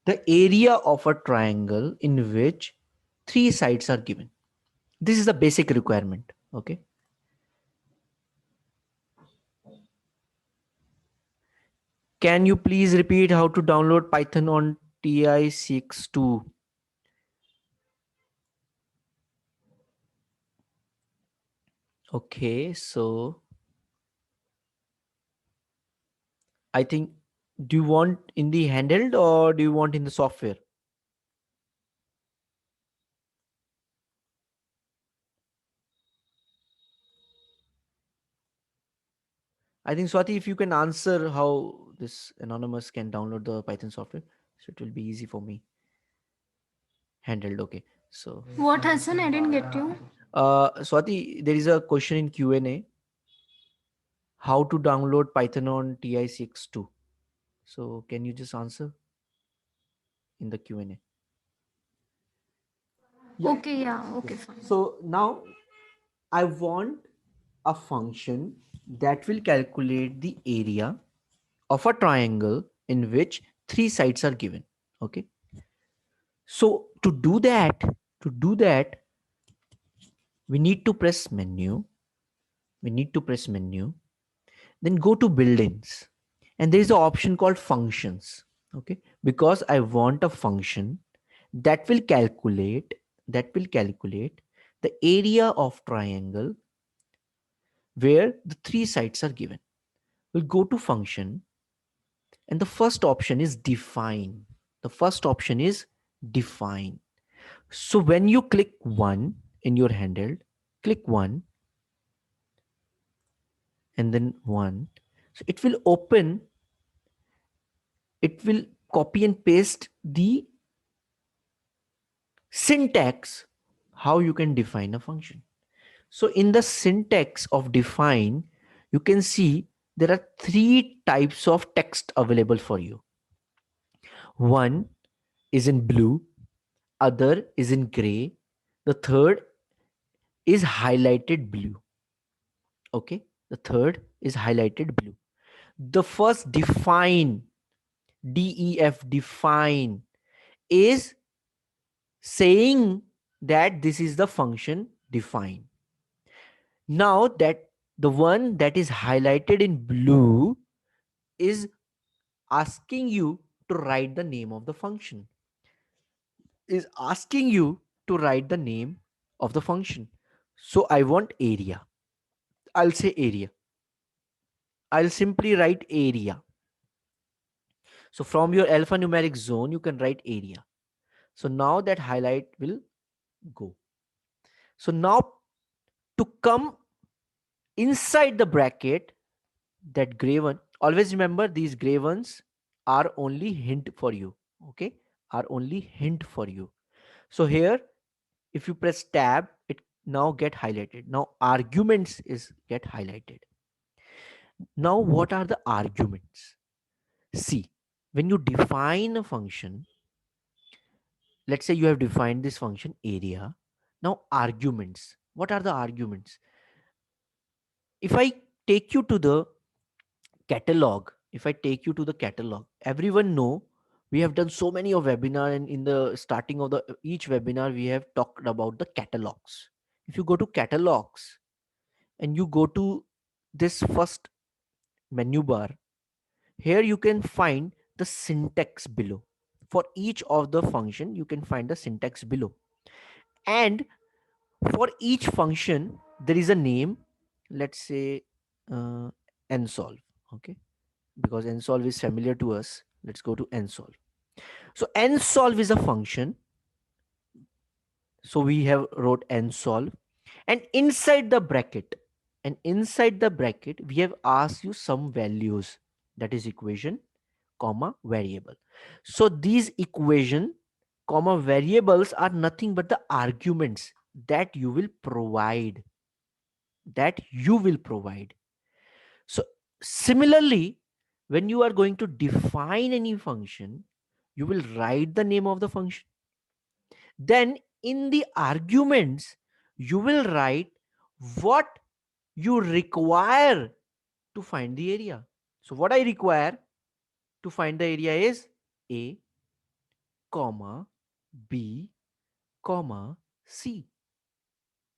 the area of a triangle in which three sides are given. This is the basic requirement. Okay. Can you please repeat how to download Python on TI62? Okay, so I think, do you want in the handheld or do you want in the software? I think Swati, if you can answer how this anonymous can download the Python software, so it will be easy for me. Handheld, okay. So, What, Hassan? I didn't get you. Swati, there is a question in Q&A. How to download Python on TI62? So, can you just answer in the Q&A? Yeah. Okay, yeah, Yeah. okay, fine. So now I want a function that will calculate the area of a triangle in which three sides are given. Okay. So to do that, we need to press menu. We need to press menu. Then go to build-ins. And there is an option called functions. Okay. Because I want a function that will calculate that will calculate the area of triangle where the three sides are given. We'll go to function and the first option is define. The first option is define. So when you click one in your handheld, click one and then one. So it will open, it will copy and paste the syntax how you can define a function. So in the syntax of define, you can see there are three types of text available for you. One is in blue, other is in gray, the third is highlighted blue. Okay, the third is highlighted blue. The first define, def define, is saying that this is the function define. Now that the one that is highlighted in blue is asking you to write the name of the function, is asking you to write the name of the function. So I want area. I'll say area. I'll simply write area. So from your alphanumeric zone, you can write area. So now that highlight will go. So now to come inside the bracket, that gray one, always remember these gray ones are only hint for you. Okay, are only hint for you. So here, if you press tab, it now get highlighted. Now arguments is get highlighted. Now what are the arguments? See, when you define a function, let's say you have defined this function area. Now arguments. What are the arguments? If I take you to the catalog, if I take you to the catalog, everyone know we have done so many of webinar, and in the starting of the each webinar we have talked about the catalogs. If you go to catalogs and you go to this first menu bar, here you can find the syntax below. For each of the function you can find the syntax below, and for each function there is a name. Let's say uh, nsolve. Okay, because nsolve is familiar to us, let's go to nsolve. So nsolve is a function, so we have wrote nsolve, and inside the bracket, and inside the bracket we have asked you some values, that is equation comma variable. So these equation comma variables are nothing but the arguments that you will provide, that you will provide. So similarly, when you are going to define any function, you will write the name of the function. Then in the arguments, you will write what you require to find the area. So what I require to find the area is A, comma, B, comma, C.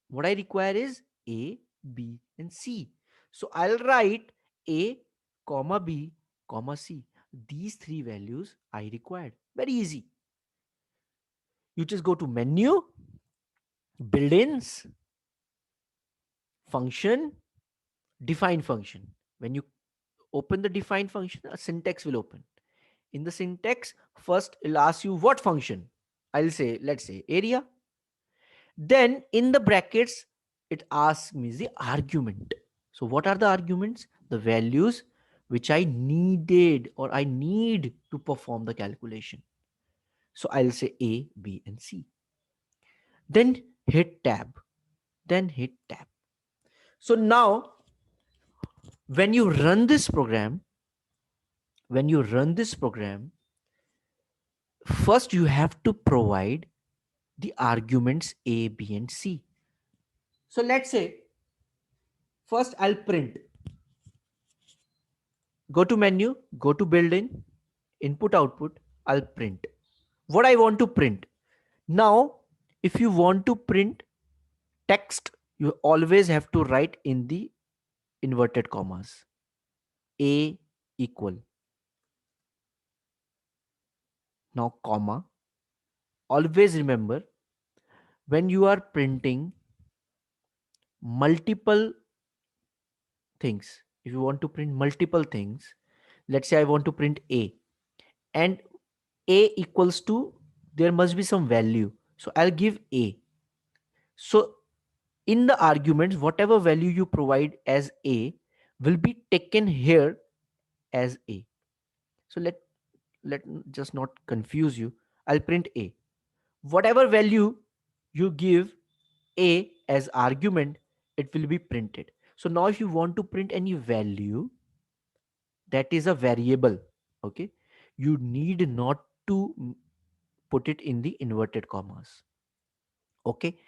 What I require is A, B, and C. So I'll write A, comma, B, comma, C. These three values I required. Very easy. You just go to menu, build-ins, function, define function. When you open the define function, a syntax will open. In the syntax, first it'll ask you what function. I'll say, let's say area. Then in the brackets, it asks me the argument. So what are the arguments? The values which I needed or I need to perform the calculation. So I'll say A, B, and C. Then hit tab. Then hit tab. So now when you run this program, when you run this program, first you have to provide the arguments A, B, and C. So let's say first I'll print. Go to menu, go to build in, input output, I'll print. What I want to print. Now, if you want to print text, you always have to write in the inverted commas. A equal. Now, comma. Always remember when you are printing multiple things, if you want to print multiple things, let's say I want to print A and A equals to, there must be some value. So I'll give A. So in the arguments, whatever value you provide as A will be taken here as A. So let just not confuse you. I'll print A. Whatever value you give A as argument, it will be printed. So now if you want to print any value that is a variable, okay, you need not to put it in the inverted commas. Okay.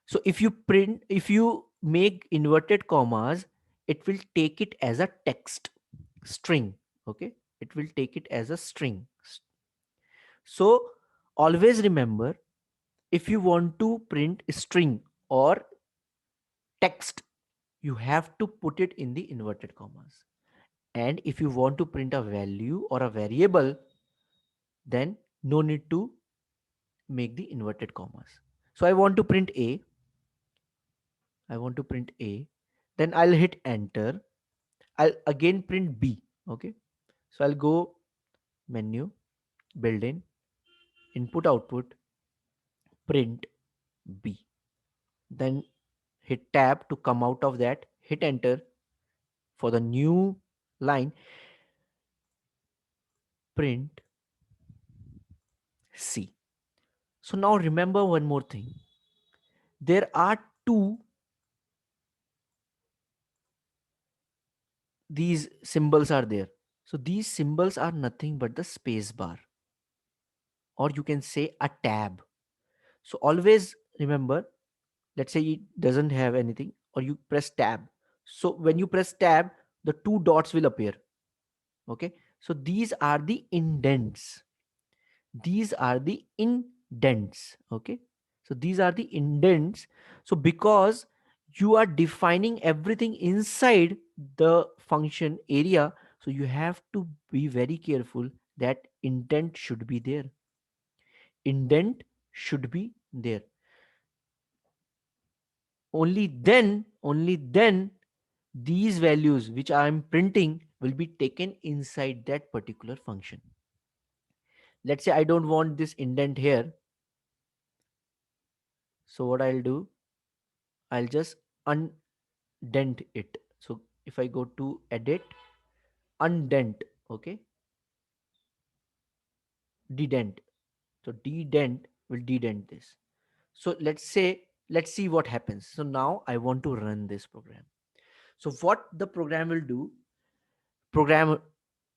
So if you make inverted commas, it will take it as a text string. Okay. It will take it as a string. So always remember, if you want to print string or text, you have to put it in the inverted commas. And if you want to print a value or a variable, then no need to make the inverted commas. So I want to print A. I want to print A. Then I'll hit enter. I'll again print B. Okay. So I'll go menu, build in, input output, print B. Then hit tab to come out of that, hit enter for the new line, print C. So now remember one more thing. There are two, these symbols are there. So these symbols are nothing but the space bar, or you can say a tab. So always remember, let's say it doesn't have anything, or you press tab. So when you press tab, the two dots will appear. Okay. So these are the indents. These are the indents. Okay. So these are the indents. So because you are defining everything inside the function area, so you have to be very careful that indent should be there. Indent should be there. Only then these values which I am printing will be taken inside that particular function. Let's say I don't want this indent here. So what I'll do, I'll just dent it. So if I go to edit, undent, okay, dedent. So dedent will dedent this. So let's see what happens. So now I want to run this program. So what the program will do, program,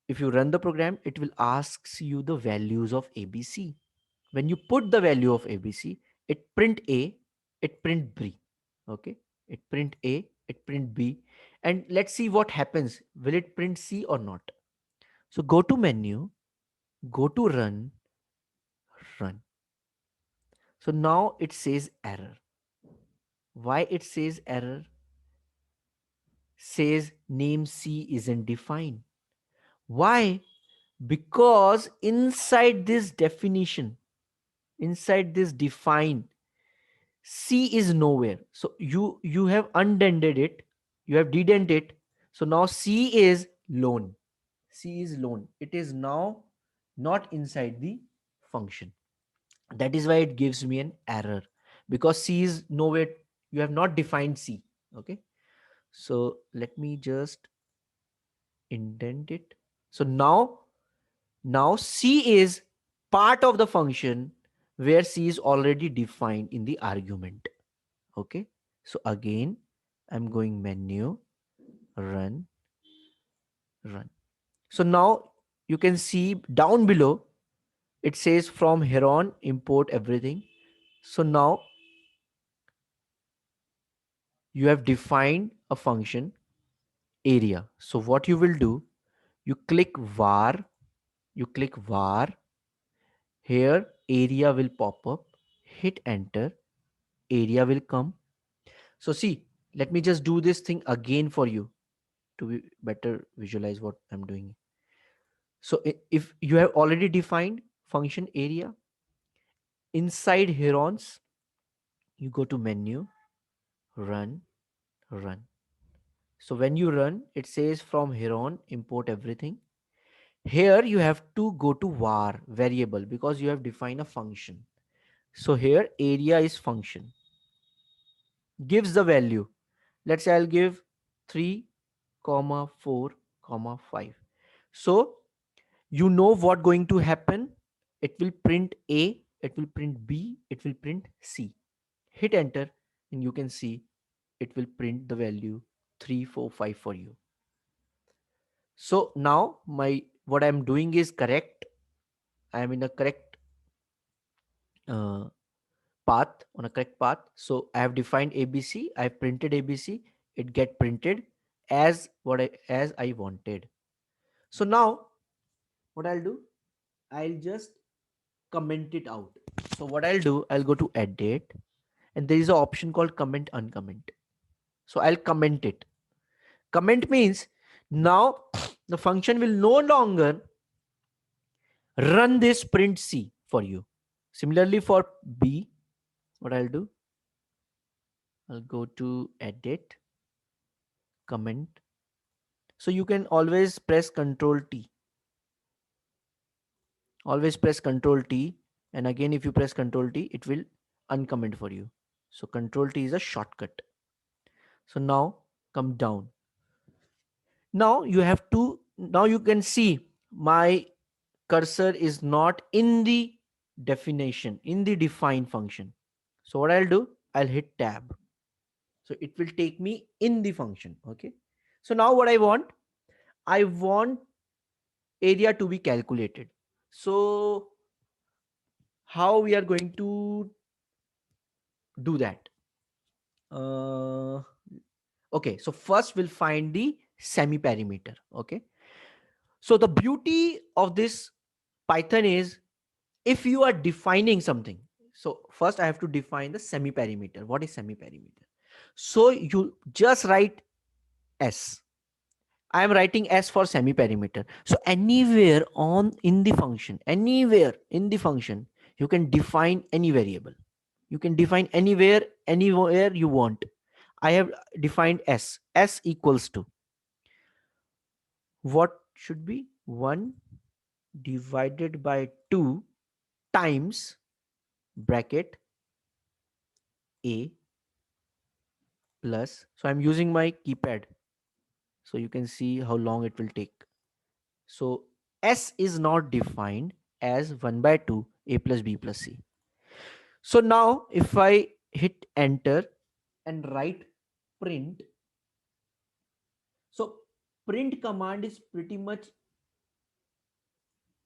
if you run the program, it will asks you the values of ABC. When you put the value of ABC, it print A, it print B. Okay, it print A, it print B, and let's see what happens. Will it print C or not? So go to menu, go to run, run. So now it says error. Why it says error? Says name C isn't defined. Why? Because inside this define, C is nowhere. So you have undented it, you have dedented it. So now C is lone. C is lone. It is now not inside the function. That is why it gives me an error, because C is nowhere. You have not defined C. Okay. So let me just indent it. So now C is part of the function where C is already defined in the argument. Okay. So again, I'm going menu, run, run. So now you can see down below, it says from here on, import everything. So now you have defined a function area. So what you will do, you click var, you click var, here area will pop up, hit enter, area will come. So see, let me just do this thing again for you to better visualize what I'm doing. So if you have already defined function area, inside herons, you go to menu, run, run. So when you run, it says from heron, import everything. Here you have to go to var variable because you have defined a function. So here area is function, gives the value. Let's say I'll give 3 comma 4 comma 5. So you know what going to happen. It will print A, it will print B, it will print C. Hit enter and you can see it will print the value 3, 4, 5 for you. So now my what I'm doing is correct. I am in a correct uh, path, on a correct path. So I have defined ABC, I have printed ABC, it get printed as I wanted. So now what I'll do, I'll just comment it out. So what I'll do, I'll go to edit, and there is an option called comment uncomment. So I'll comment it. Comment means now the function will no longer run this print C for you. Similarly for B, what I'll do, I'll go to edit, comment. So you can always press Control T. Always press Control T, and again if you press Control T, it will uncomment for you. So Control T is a shortcut. So now come down. Now you have to, now you can see my cursor is not in the definition, in the define function. So what I'll do, I'll hit tab. So it will take me in the function. Okay. So now what I want area to be calculated. So how we are going to do that? Uh, okay. So first we'll find the semi perimeter. Okay. So the beauty of this Python is, if you are defining something, so first I have to define the semi perimeter. What is semi perimeter? So you just write S. I am writing S for semi perimeter. So anywhere on in the function, anywhere in the function, you can define any variable. You can define anywhere you want. I have defined S. S equals to what should be 1 divided by 2 times bracket A plus, so I'm using my keypad, so you can see how long it will take. So S is not defined as 1 by 2 a plus b plus c. So now if I hit enter and write print, so print command is pretty much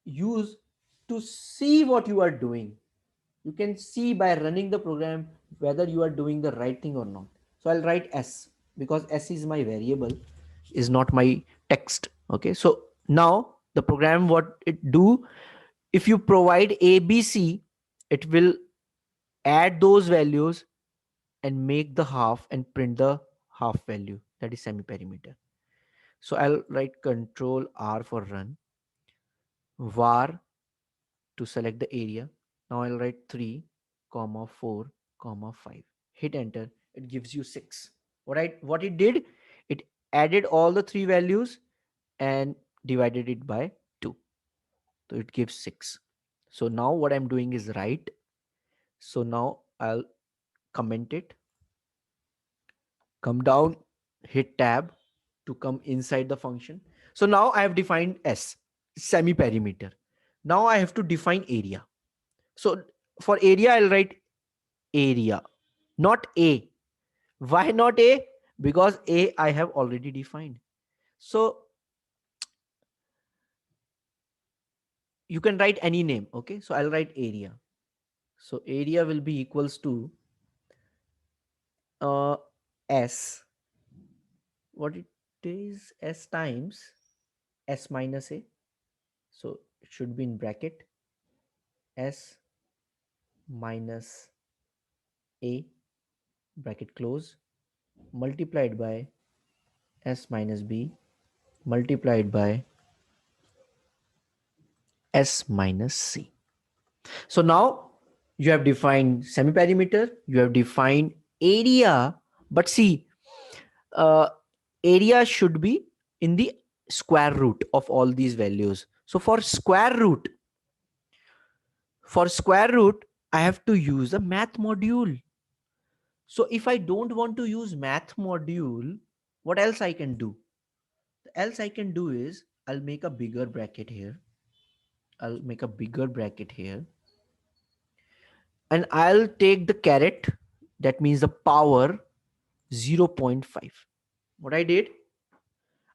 used to see what you are doing. You can see by running the program whether you are doing the right thing or not. So I'll write S because S is my variable, is not my text. Okay, so now the program, what it do, if you provide ABC, it will add those values and make the half and print the half value, that is semi perimeter. So I'll write control R for run, var to select the area. Now I'll write 3 comma 4 comma 5, hit enter. It gives you 6. What it did, it added all the three values and divided it by 2, so it gives 6. So now what I'm doing is right. So now I'll comment it, come down, hit tab to come inside the function. So now I have defined S, semi perimeter. Now I have to define area. So for area, I'll write area, not A. Why not A? Because A I have already defined. So you can write any name. Okay. So I'll write area. So area will be equals to uh, S. What it is, S times S minus A. So it should be in bracket S minus A, bracket close, multiplied by S minus B, multiplied by S minus C. So now you have defined semi perimeter, you have defined area, but see, uh, area should be in the square root of all these values. So for square root, I have to use a math module. So if I don't want to use math module, what else I can do? The else I can do is I'll make a bigger bracket here. I'll make a bigger bracket here, and I'll take the caret, that means the power 0.5. What I did,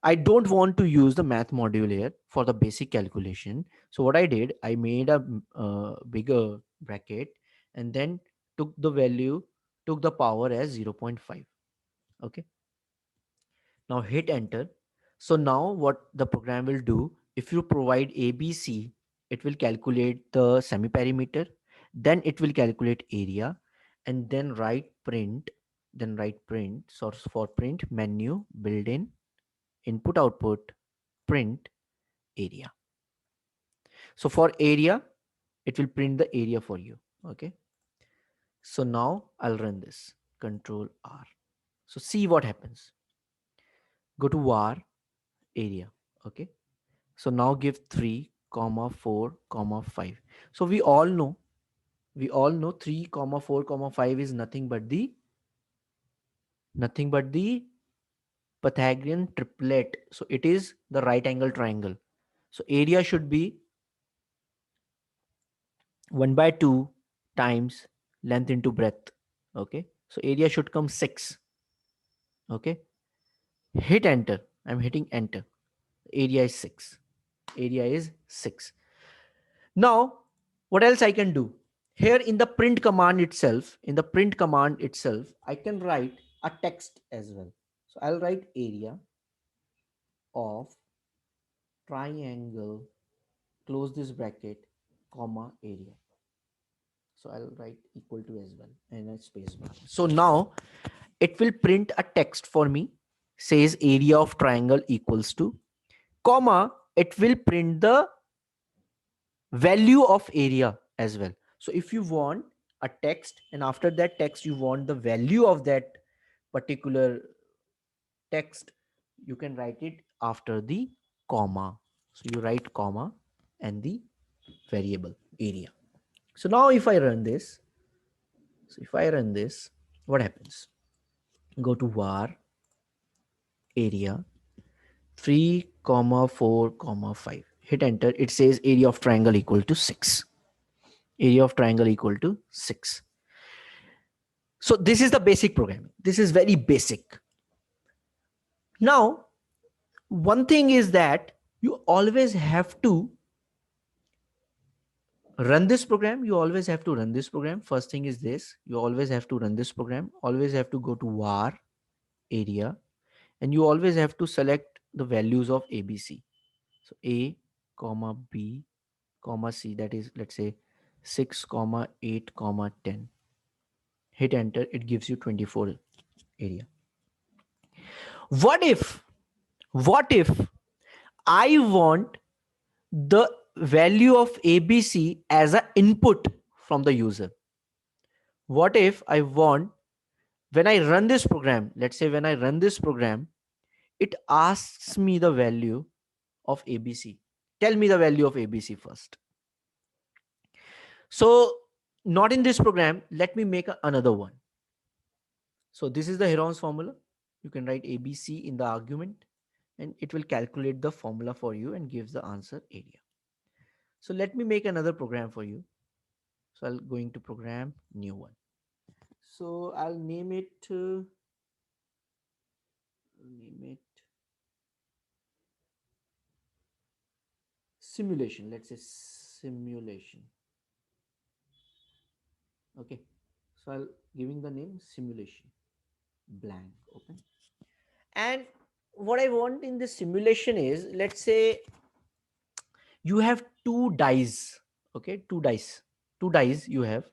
I don't want to use the math module here for the basic calculation. So what I did, I made a bigger bracket and then took the value, took the power as 0.5. Okay. Now hit enter. So now what the program will do, if you provide ABC, it will calculate the semi perimeter, then it will calculate area, and then write print source for print menu built in input output print area. So for area, it will print the area for you. Okay. So now I'll run this, control R. So see what happens. Go to var area. Okay. So now give 3 comma 4 comma 5. So we all know 3 comma 4 comma 5 is nothing but the Pythagorean triplet. So it is the right angle triangle. So area should be 1 by 2 times length into breadth. Okay. So area should come 6. Okay. Hit enter. I'm hitting enter. Area is 6. Area is 6. Now, what else I can do? Here in the print command itself, I can write a text as well. So I'll write area of triangle, close this bracket, comma area. So I'll write equal to as well and a space bar. So now it will print a text for me, says area of triangle equals to, comma, it will print the value of area as well. So if you want a text and after that text you want the value of that particular text, you can write it after the comma. So you write comma and the variable area. So now if I run this, what happens? go to var area 3 comma 4 comma 5, hit enter. It says area of triangle equal to 6. Area of triangle equal to 6. So this is the basic programming. This is very basic. Now, one thing is that you always have to run this program. You always have to run this program. First thing is this. You always have to run this program. Always have to go to var area, and you always have to select the values of ABC. So A, comma B, comma C, that is, let's say 6, comma 8, comma 10. Hit enter. It gives you 24 area. What if, what if I want the value of ABC as an input from the user? What if I want, when I run this program, let's say when I run this program, it asks me the value of ABC. Tell me the value of ABC first. So not in this program, let me make another one. So this is the Heron's formula. You can write ABC in the argument and it will calculate the formula for you and gives the answer area. So let me make another program for you. So I'll going to program new one. So I'll name it simulation. Let's say simulation. Okay. So I'll giving the name simulation. Blank. Open. And what I want in this simulation is, let's say you have two dice. Okay, two dice you have,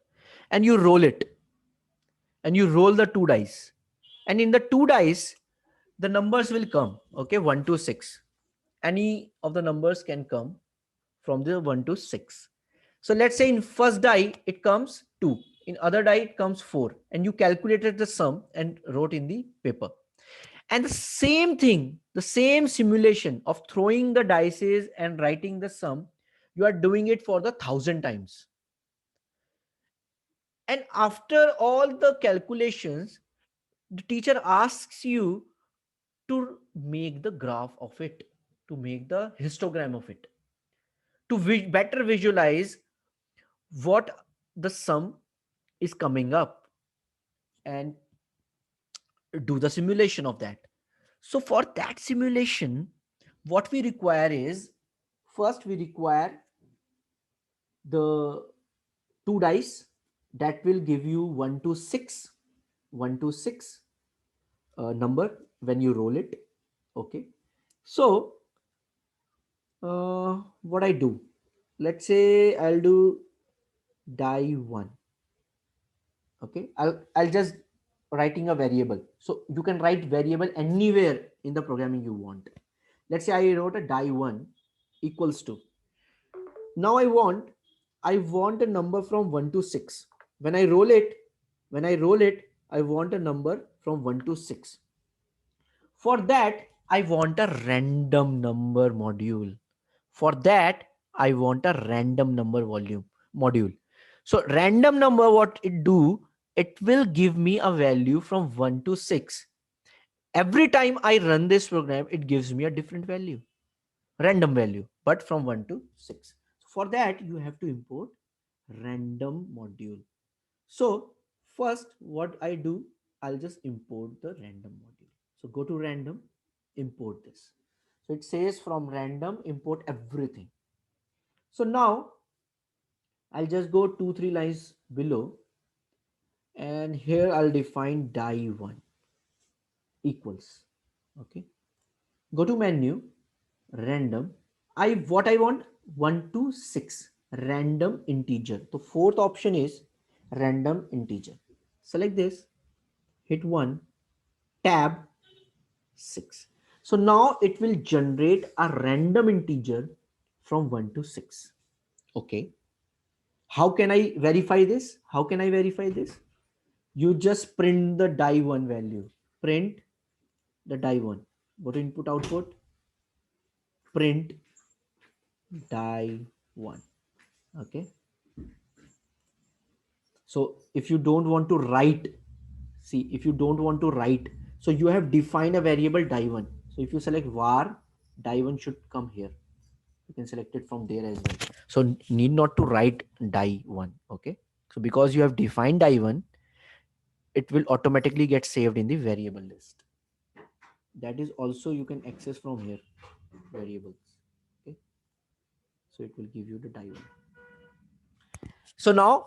and you roll it, and you roll the two dice, and in the two dice the numbers will come. Okay, 1 to 6. Any of the numbers can come from the 1 to 6. So let's say in first die it comes 2, in other die it comes 4, and you calculated the sum and wrote in the paper. And the same thing, the same simulation of throwing the dices and writing the sum, you are doing it for the 1,000 times. And after all the calculations, the teacher asks you to make the graph of it, to make the histogram of it, to better visualize what the sum is coming up and do the simulation of that. So for that simulation, what we require is, first we require the two dice that will give you 1 to 6, 1 to 6 number when you roll it. Okay. So what I do, let's say I'll do die 1. Okay, I'll just writing a variable. So you can write variable anywhere in the programming you want. Let's say I wrote a die 1 equals to, now I want a number from 1 to 6. When I roll it, I want a number from 1 to 6. For that, I want a random number module. For that, I want a random number volume module. So random number, what it do, it will give me a value from 1 to 6. Every time I run this program, it gives me a different value, random value, but from 1 to 6. So for that, you have to import random module. So first what I do, I'll just import the random module. So go to random, import this. So it says from random, import everything. So now I'll just go 2-3 lines below, and here I'll define die1 equals. Okay. Go to menu, random. What I want, 1 to 6, random integer. The fourth option is random integer. Select this, hit 1, tab 6. So now it will generate a random integer from 1 to 6. Okay. How can I verify this? How can I verify this? You just print the die1 value. Print the die1. Go to input output. Print die1. Okay. So if you don't want to write See, if you don't want to write, so you have defined a variable die1. So if you select var, die1 should come here. You can select it from there as well. So need not to write die1. Okay. So because you have defined die1, it will automatically get saved in the variable list. That is also you can access from here, variables. Okay. So it will give you the die1. So now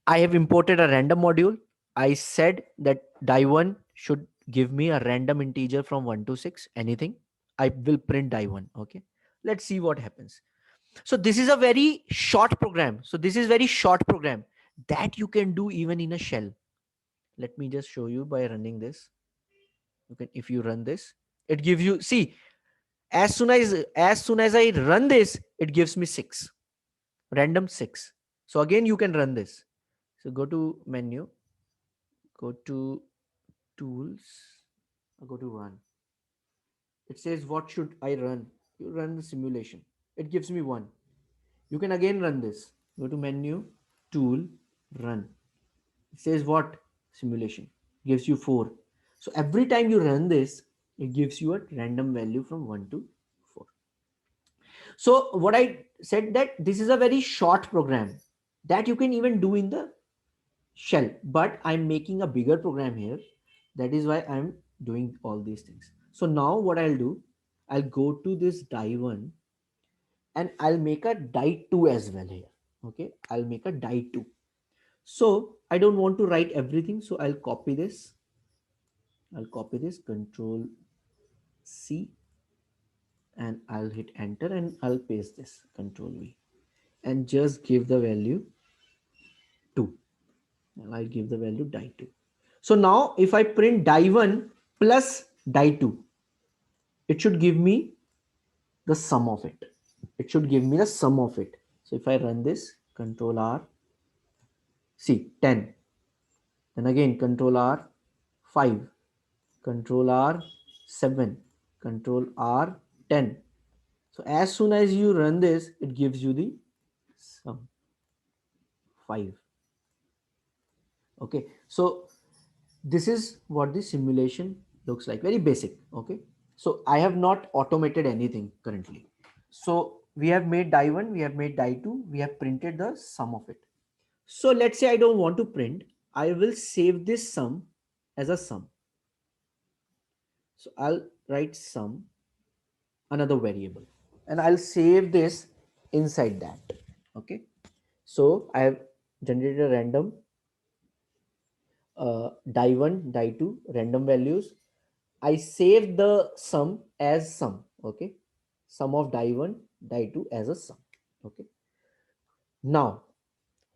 I have imported a random module. I said that die1 should give me a random integer from 1 to 6, anything. I will print die1. Okay. Let's see what happens. So this is a very short program. So this is very short program that you can do even in a shell. Let me just show you by running this. You can, if you run this, it gives you, see, as soon as I run this, it gives me 6, random 6. So again, you can run this. So go to menu, go to tools, go to run. It says what should I run? You run the simulation. It gives me 1. You can again run this. Go to menu, tool, run. It says what? Simulation. Gives you 4. So every time you run this, it gives you a random value from 1 to 4. So what I said, that this is a very short program that you can even do in the shell, but I'm making a bigger program here. That is why I'm doing all these things. So now what I'll do, I'll go to this die1 and I'll make a die2 as well here. Okay, I'll make a die2. So I don't want to write everything, so I'll copy this. I'll copy this, Control C, and I'll hit enter and I'll paste this, Control V, and just give the value 2. And I'll give the value die2. So now if I print die1 plus die2, it should give me the sum of it. It should give me the sum of it. So if I run this, Control R, see 10. Then again Control R 5, Control R 7, Control R 10. So as soon as you run this, it gives you the sum 5. Okay, so this is what the simulation looks like, very basic. Okay, so I have not automated anything currently. So we have made die1, we have made die2, we have printed the sum of it. So let's say I don't want to print, I will save this sum as a sum. So I'll write sum, another variable, and I'll save this inside that. Okay, so I have generated a random die1, die2, random values. I save the sum as sum. Okay, sum of die1, die2 as a sum. Okay, now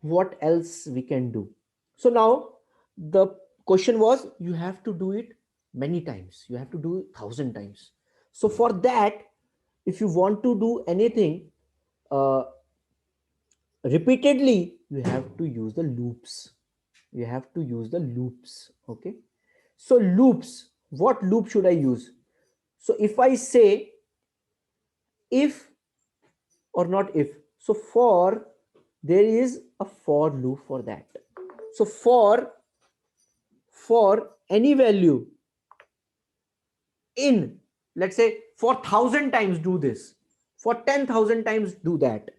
what else we can do? So now the question was, you have to do it many times, you have to do it 1,000 times. So for that, if you want to do anything uh, repeatedly, you have to use the loops. You have to use the loops. Okay, so loops, what loop should I use? So if I say if, or not if, so for, there is a for loop for that. So for any value in, let's say, for 1,000 times do this, for 10,000 times do that.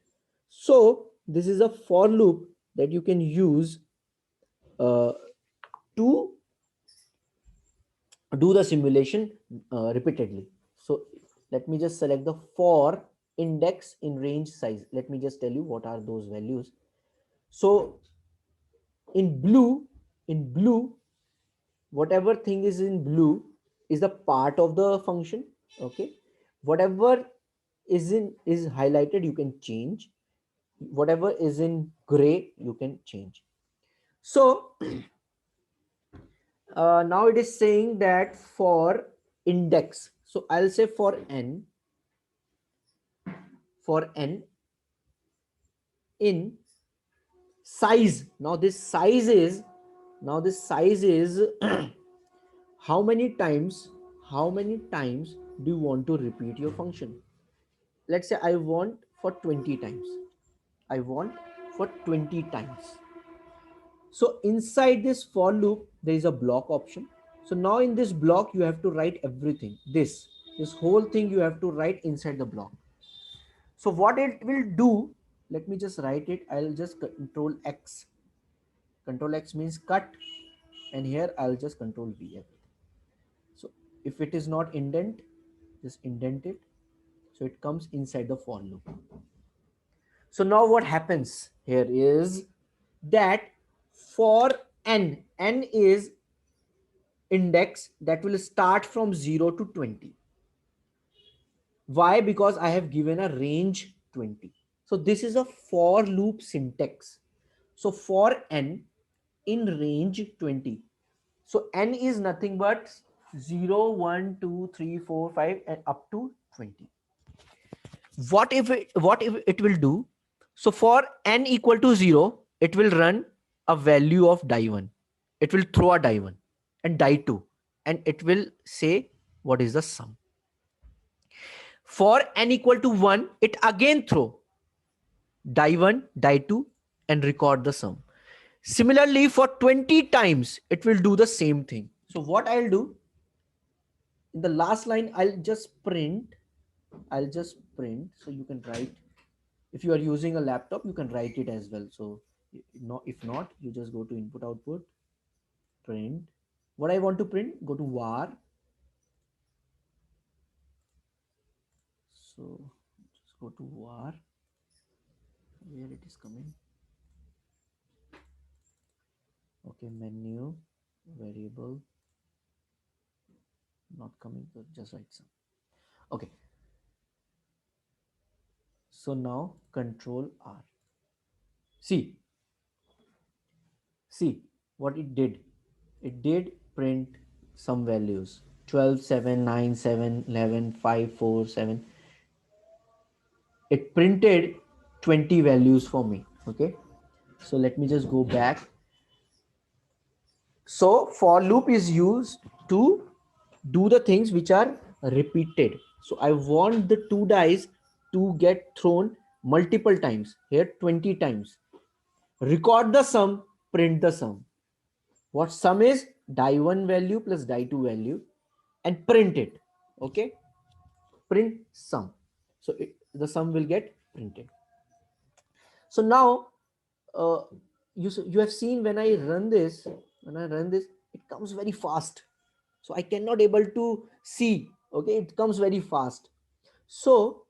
So this is a for loop that you can use to do the simulation repeatedly. So let me just select the for index in range size. Let me just tell you what are those values. So in blue, whatever thing is in blue is the part of the function. Okay, whatever is highlighted, you can change. Whatever is in gray, you can change. So now it is saying that for index, so I'll say for n in size. Now this size is how many times do you want to repeat your function? Let's say I want for 20 times. I want for 20 times. So inside this for loop, there is a block option. So now in this block, you have to write everything. This whole thing you have to write inside the block. So what it will do, let me just write it. I'll just control X. Control X means cut. And here I'll just control V everything. So if it is not indent, just indent it. So it comes inside the for loop. So now what happens here is that for n is index that will start from 0 to 20. Why? Because I have given a range 20. So this is a for loop syntax. So for n in range 20. So n is nothing but 0, 1, 2, 3, 4, 5 and up to 20. What if it will do? So for n equal to 0, it will run a value of die 1. It will throw a die 1 and die 2 and it will say what is the sum. For n equal to 1, it again throw die 1, die 2 and record the sum. Similarly, for 20 times, it will do the same thing. So what I'll do, in the last line, I'll just print. So you can write. If you are using a laptop, you can write it as well. So if not, you just go to input output, print. What I want to print, go to var. So just go to var. Where it is coming? Okay, menu, variable, not coming, so just write some. Okay. So now control R. See what it did. It did print some values 12, 7, 9, 7, 11, 5, 4, 7. It printed 20 values for me. Okay. So let me just go back. So for loop is used to do the things which are repeated. So I want the two dice to get thrown multiple times. Here 20 times. Record the sum, print the sum. What sum is? Die 1 value plus die 2 value and print it. Okay. Print sum. So the sum will get printed. So now you have seen when I run this, it comes very fast. So I cannot able to see. Okay, it comes very fast. So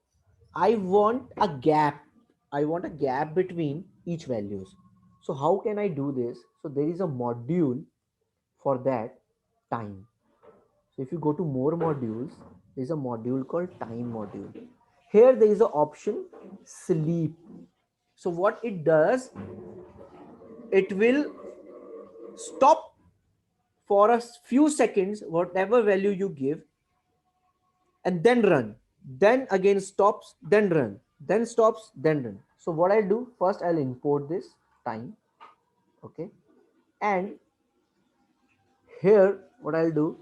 I want a gap. I want a gap between each values. So how can I do this? So there is a module for that, time. So if you go to more modules, there is a module called time module. Here there is an option sleep. So what it does, it will stop for a few seconds whatever value you give and then run, then again stops, then run, then stops, then run. So what I'll do, first I'll import this time. Okay. And here what I'll do,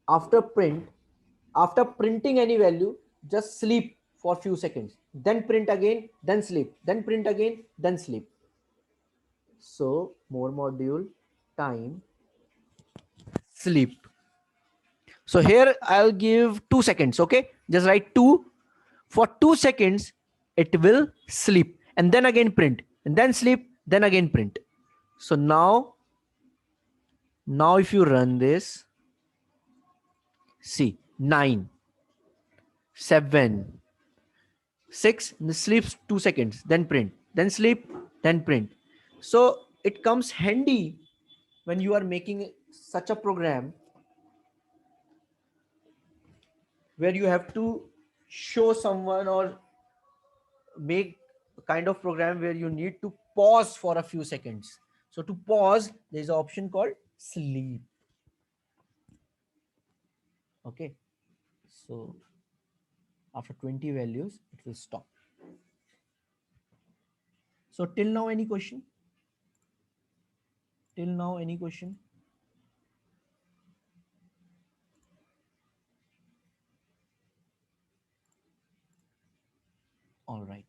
after printing any value, just sleep for few seconds, then print again, then sleep, then print again, then sleep. So more module, time, sleep. So here I'll give 2 seconds. Okay, just write 2. For 2 seconds it will sleep and then again print and then sleep, then again print. So now if you run this, see 9, 7, 6, sleeps 2 seconds, then print, then sleep, then print. So it comes handy when you are making such a program where you have to show someone or make a kind of program where you need to pause for a few seconds. So to pause, there's an option called sleep. Okay. So after 20 values, it will stop. So till now, any question? Till now, any question? All right.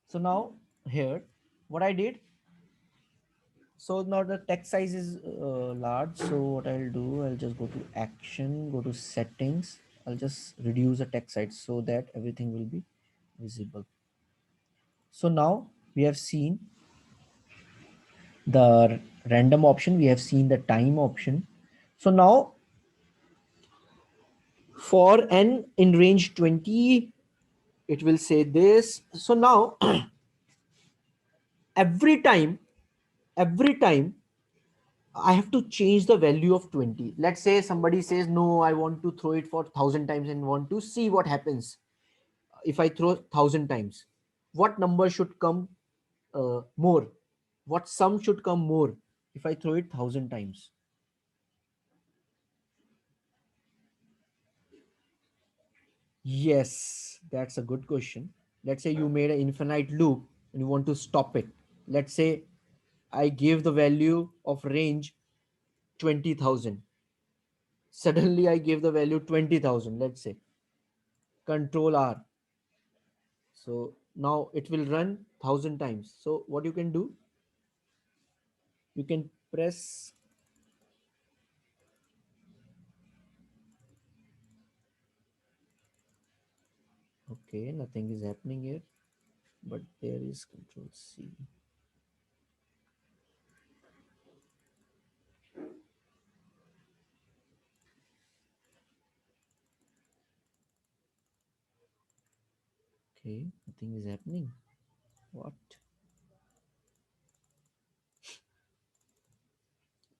So now here, what I did, So now the text size is large. So what I'll do, I'll just go to action, go to settings. I'll just reduce the text size so that everything will be visible. So now we have seen the random option, we have seen the time option. So now for n in range 20, it will say this. So now every time, every time I have to change the value of 20. Let's say somebody says, no, I want to throw it for 1,000 times and want to see what happens if I throw 1,000 times. What number should come more? What sum should come more if I throw it 1,000 times? Yes, that's a good question. Let's say you made an infinite loop and you want to stop it. Let's say I give the value of range 20,000. Suddenly I give the value 20,000, let's say. Control R. So now it will run 1,000 times. So what you can do, you can press, okay, nothing is happening here, but there is control C. Okay, nothing is happening. What?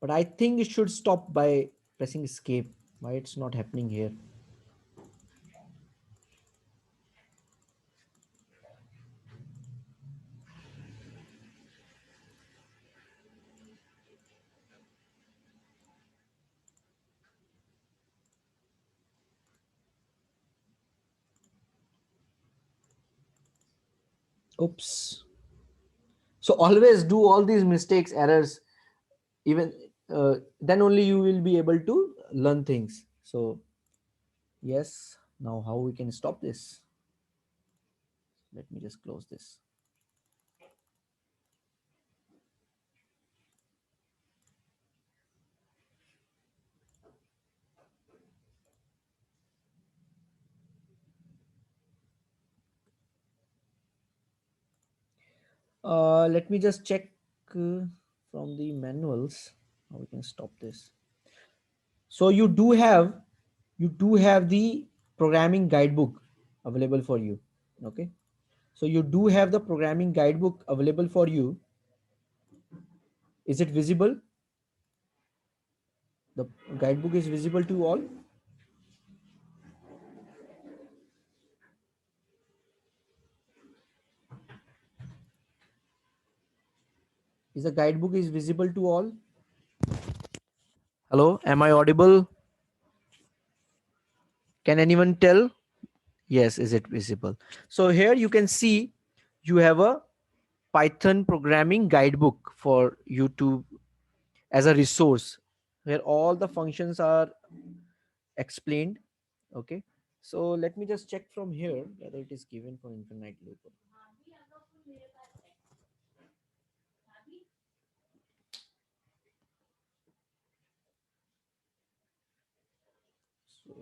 But I think it should stop by pressing escape. Why it's not happening here? Oops. So always do all these mistakes, errors, even then only you will be able to learn things. So yes, now how we can stop this? Let me just close this. Let me just check from the manuals how we can stop this. So you do have the programming guidebook available for you. Okay, so you do have the programming guidebook available for you. Is it visible? The guidebook is visible to all. Is the guidebook is visible to all? Hello, am I audible? Can anyone tell? Yes, is it visible? So here you can see you have a Python programming guidebook for you to as a resource where all the functions are explained. Okay. So let me just check from here whether it is given for infinite loop. So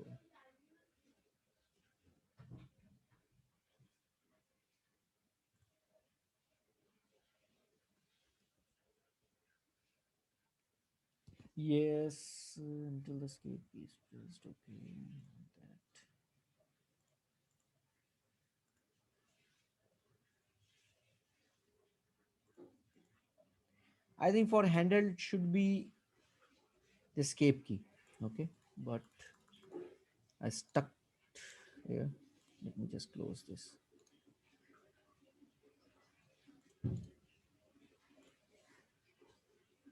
yes, until the escape is pressed. Okay. That. I think for handle it should be the escape key. Okay, but I stuck here. Let me just close this.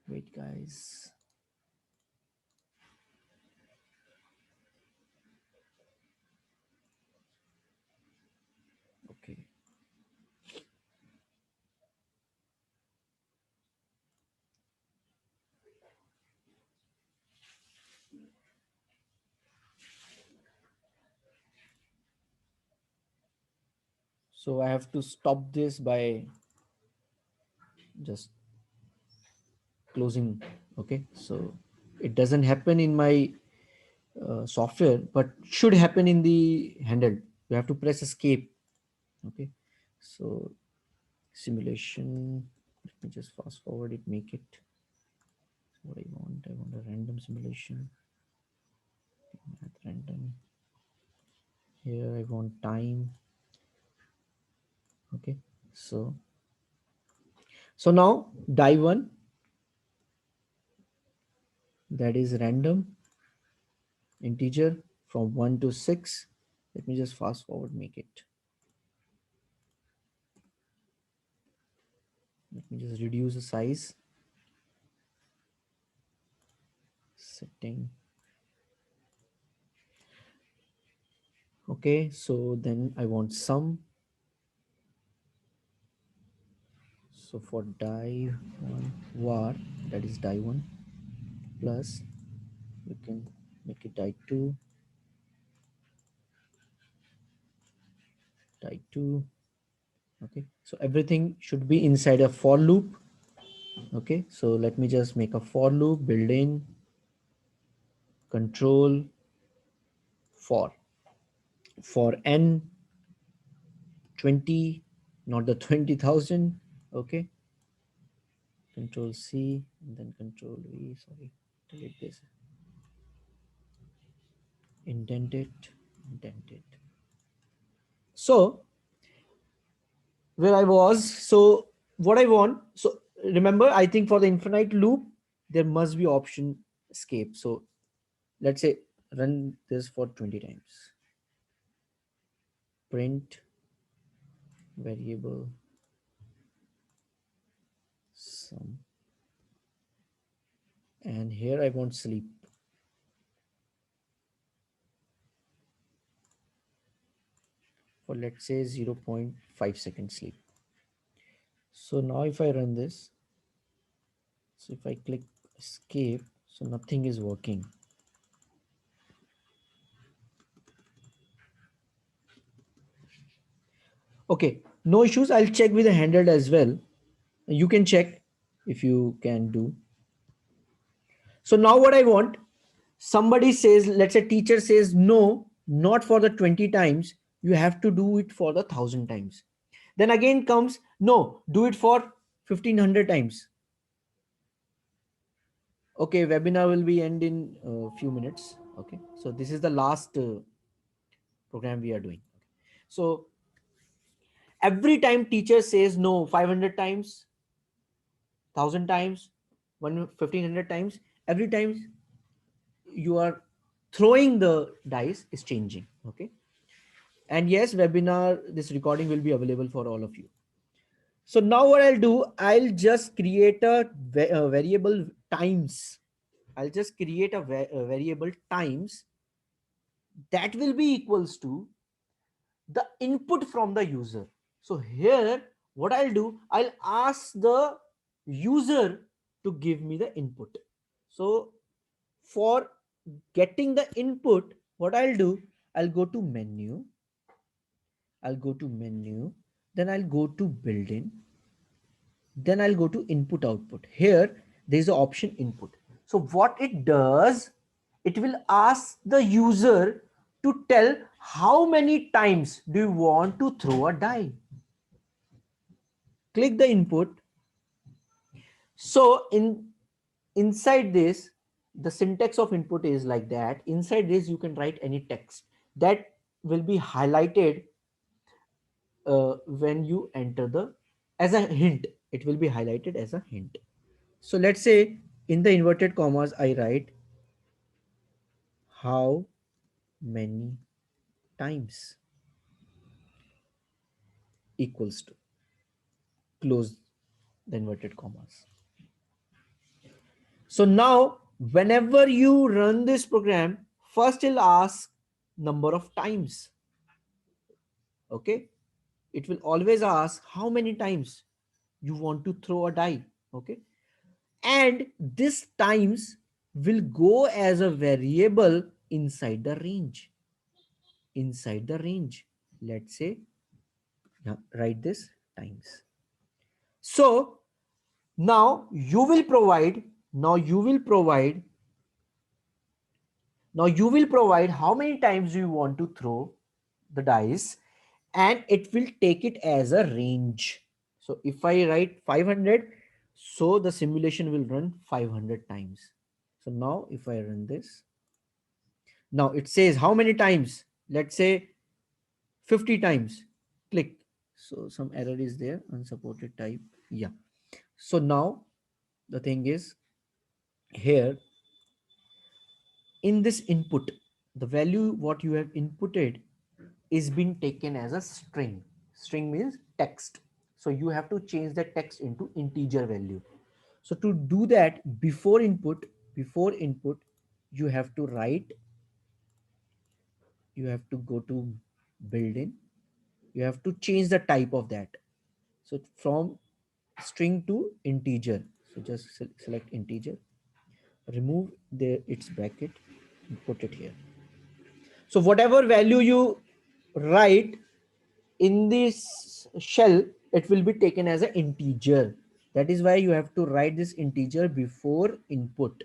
Wait, guys. Okay. So I have to stop this by just closing. Okay, so it doesn't happen in my software, but should happen in the handle. You have to press escape. Okay, so simulation, let me just fast forward it, make it what I want a random simulation, math random. Here I want time. Okay, so now die one, that is random integer from 1 to 6. Let me just fast forward, make it. Let me just reduce the size. Setting. Okay, so then I want sum. So for die one var, that is die one, plus you can make it die two, die two. Okay, so everything should be inside a for loop. Okay, so let me just make a for loop, build in control for n 20, not the 20,000. Okay, control C and then control V. Sorry, delete this. Indent it, indent it. So where I was, so what I want, so remember, I think for the infinite loop, there must be option escape. So let's say run this for 20 times. Print variable sum. And here I want sleep. For let's say 0.5 seconds sleep. So now if I run this, so if I click escape, so nothing is working. Okay, no issues. I'll check with the handled as well. You can check if you can do. So now what I want, somebody says, let's say teacher says, no, not for the 20 times. You have to do it for the 1,000 times. Then again comes, no, do it for 1,500 times. Okay, webinar will be end in a few minutes. Okay, so this is the last program we are doing. So every time teacher says no 500 times, 1,000 times, 1,500 times, every time you are throwing the dice is changing. Okay, and yes, webinar, this recording will be available for all of you. So now what I'll do, I'll just create a variable times. I'll just create a variable times that will be equals to the input from the user. So here what I'll do, I'll ask the user to give me the input. So for getting the input, what I'll do, I'll go to menu, then I'll go to build-in, then I'll go to input output. Here there's the option input. So what it does, it will ask the user to tell how many times do you want to throw a die. Click the input. So inside this, the syntax of input is like that. Inside this you can write any text that will be highlighted when you enter the, as a hint, it will be highlighted as a hint. So let's say in the inverted commas I write how many times equals to, close the inverted commas. So now whenever you run this program, first it'll ask number of times. Okay, it will always ask how many times you want to throw a die. Okay, and this times will go as a variable inside the range. Let's say, now write this times. So Now you will provide, now you will provide, now you will provide how many times you want to throw the dice, and it will take it as a range. So if I write 500, so the simulation will run 500 times. So now if I run this, now it says how many times, let's say 50 times, click. So some error is there, unsupported type. Yeah. So now the thing is here, in this input, the value what you have inputted is being taken as a string. String means text. So you have to change the text into integer value. So to do that, before input, you have to write, you have to go to built-in, you have to change the type of that. So from string to integer. So just select integer, remove its bracket, and put it here. So whatever value you write in this shell, it will be taken as an integer. That is why you have to write this integer before input.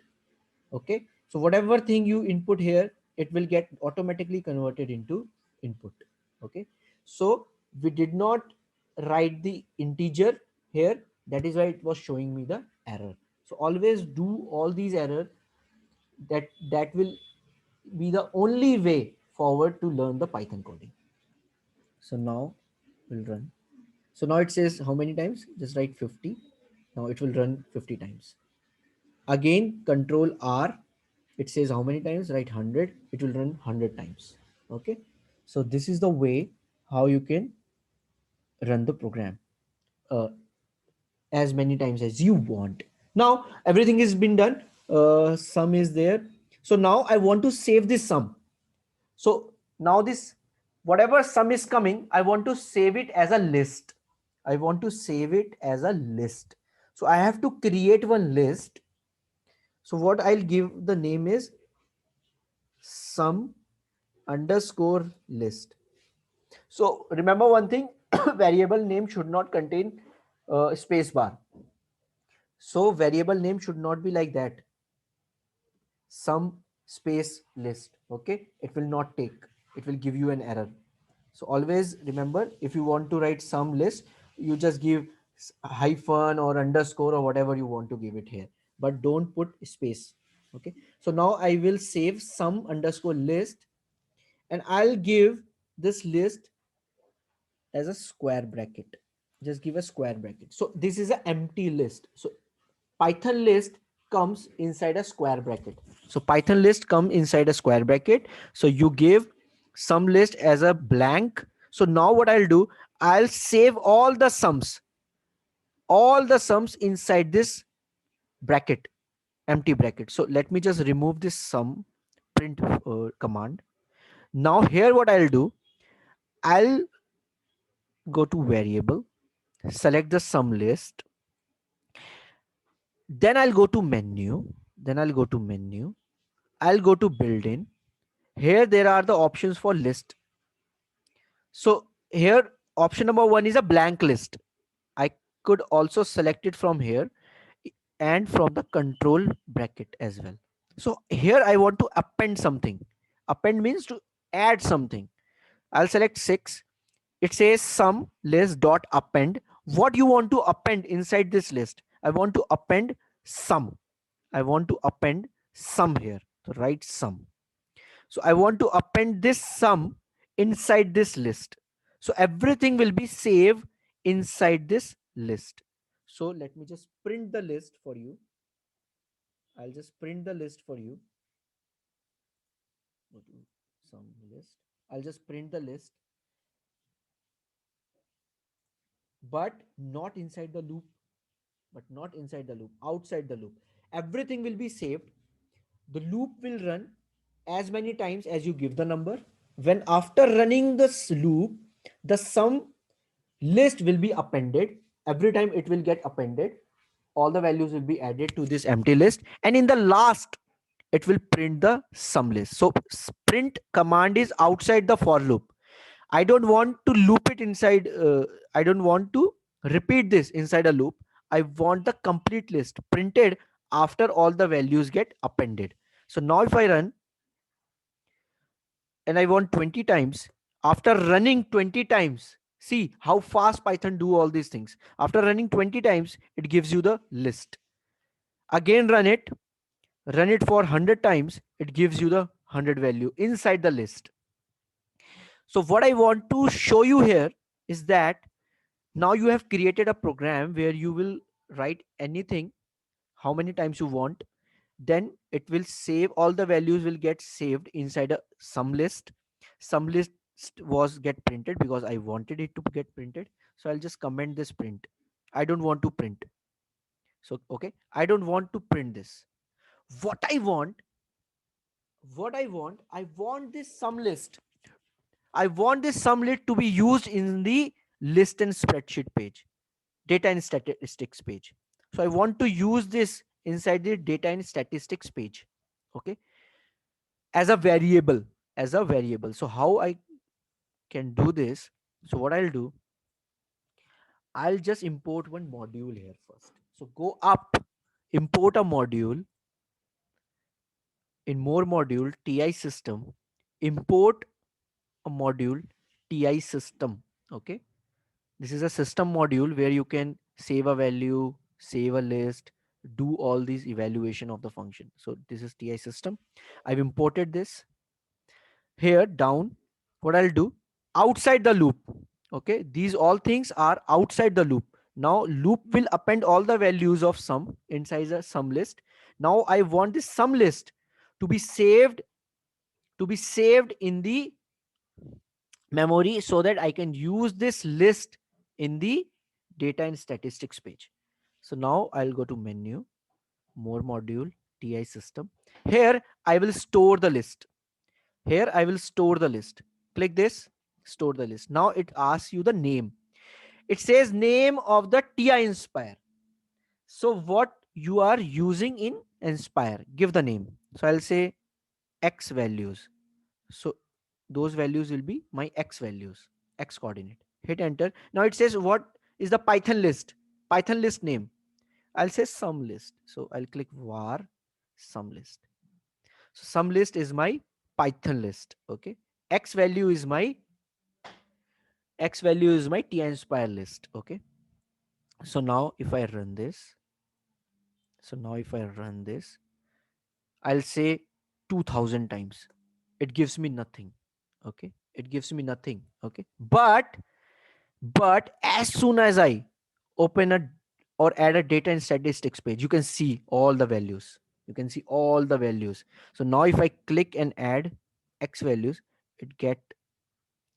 Okay. So whatever thing you input here, it will get automatically converted into input. Okay. So we did not write the integer here. That is why it was showing me the error. So always do all these error. That will be the only way forward to learn the Python coding. So now we'll run. So now it says how many times? Just write 50. Now it will run 50 times. Again, control R. It says how many times? Write 100. It will run 100 times. Okay. So this is the way how you can run the program as many times as you want. Now everything has been done. Sum is there. So now I want to save this sum. So now this, whatever sum is coming, I want to save it as a list. I want to save it as a list. So I have to create one list. So what I'll give the name is sum underscore list. So remember one thing, variable name should not contain space bar. So variable name should not be like that. Sum space list. Okay. It will not take. It will give you an error. So always remember, if you want to write sum list, you just give hyphen or underscore or whatever you want to give it here, but don't put space. Okay. So now I will save sum underscore list, and I'll give this list as a square bracket. Just give a square bracket. So this is an empty list. So Python list comes inside a square bracket. So Python list come inside a square bracket. So you give sum list as a blank. So now what I'll do, I'll save all the sums inside this bracket, empty bracket. So let me just remove this sum print command. Now here what I'll do, I'll go to variable, select the sum list, then I'll go to menu, I'll go to built-in. Here there are the options for list. So here option number 1 is a blank list. I could also select it from here and from the control bracket as well. So here I want to append something. Append means to add something. I'll select 6. It says sum list dot append. What you want to append inside this list? I want to append sum. I want to append sum here. So write sum. So I want to append this sum inside this list. So everything will be saved inside this list. So let me just print the list for you. I'll just print the list for you. Go to sum list. I'll just print the list, but not inside the loop, outside the loop. Everything will be saved. The loop will run as many times as you give the number. When after running this loop, the sum list will be appended. Every time it will get appended, all the values will be added to this empty list, and in the last it will print the sum list. So print command is outside the for loop. I don't want to loop it inside, I don't want to repeat this inside a loop. I want the complete list printed after all the values get appended. So now if I run and I want 20 times, after running 20 times, see how fast Python do all these things. After running 20 times, it gives you the list. Again run it for 100 times, it gives you the 100 value inside the list. So what I want to show you here is that now you have created a program where you will write anything how many times you want, then it will save, all the values will get saved inside a sum list. Sum list was get printed because I wanted it to get printed, so I'll just comment this print. I don't want to print. So okay, I don't want to print this. what i want I want this sum list. I want this sum list to be used in the list and spreadsheet page, data and statistics page. So I want to use this inside the data and statistics page. Okay, as a variable, so how I can do this? So what I'll do, I'll just import one module here first. So go up, import a module. In more module, TI system, import a module, TI system. Okay, this is a system module where you can save a value, save a list, do all these evaluation of the function. So this is TI system. I've imported this here down. What I'll do, outside the loop, okay, these all things are outside the loop. Now loop will append all the values of sum inside the sum list. Now I want this sum list to be saved, in the memory, so that I can use this list in the data and statistics page. So now I'll go to menu, more module, TI system. Here I will store the list. Here I will store the list. Click this, store the list. Now it asks you the name. It says name of the TI Inspire. So what you are using in Inspire, give the name. So I'll say X values. So those values will be my X values, X coordinate. Hit enter. Now it says what is the Python list, name. I'll say sum list. So I'll click var sum list. So sum list is my Python list. Okay. X value is my TI Inspire list. Okay. So now if I run this, I'll say 2000 times. It gives me nothing. Okay. It gives me nothing. Okay. But as soon as I open a or add a data and statistics page, you can see all the values. So now if I click and add X values, it get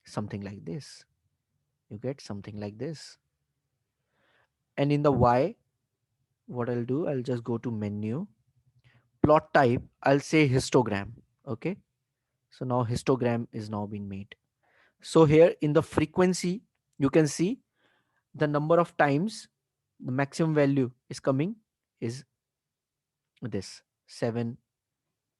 something like this. You get something like this. And in the Y, what I'll do, I'll just go to menu, plot type, I'll say histogram. Okay. So now histogram is now been made. So here in the frequency, you can see the number of times the maximum value is coming is this 7.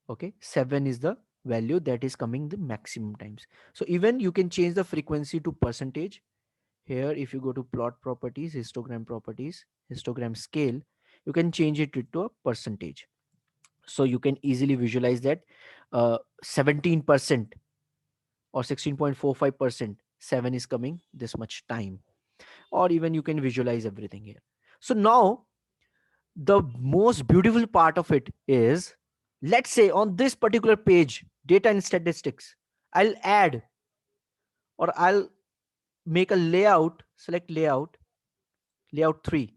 Okay, 7 is the value that is coming the maximum times. So even you can change the frequency to percentage. Here if you go to plot properties, histogram scale, you can change it to a percentage. So you can easily visualize that 17% or 16.45%, 7 is coming this much time. Or even you can visualize everything here. So now the most beautiful part of it is, let's say on this particular page, data and statistics, I'll add, or I'll make a layout, select layout 3.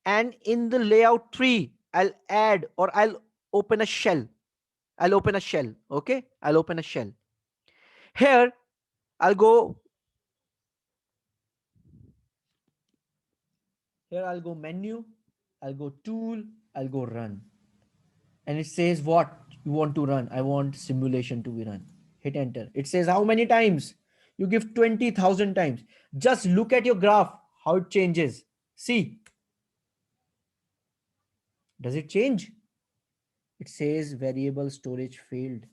And in the layout 3, I'll add, or I'll open a shell. Okay. I'll open a shell. Here, I'll go, menu, I'll go tool, I'll go run. And it says what you want to run. I want simulation to be run. Hit enter. It says how many times? You give 20,000 times. Just look at your graph, how it changes. See, does it change? It says variable storage failed.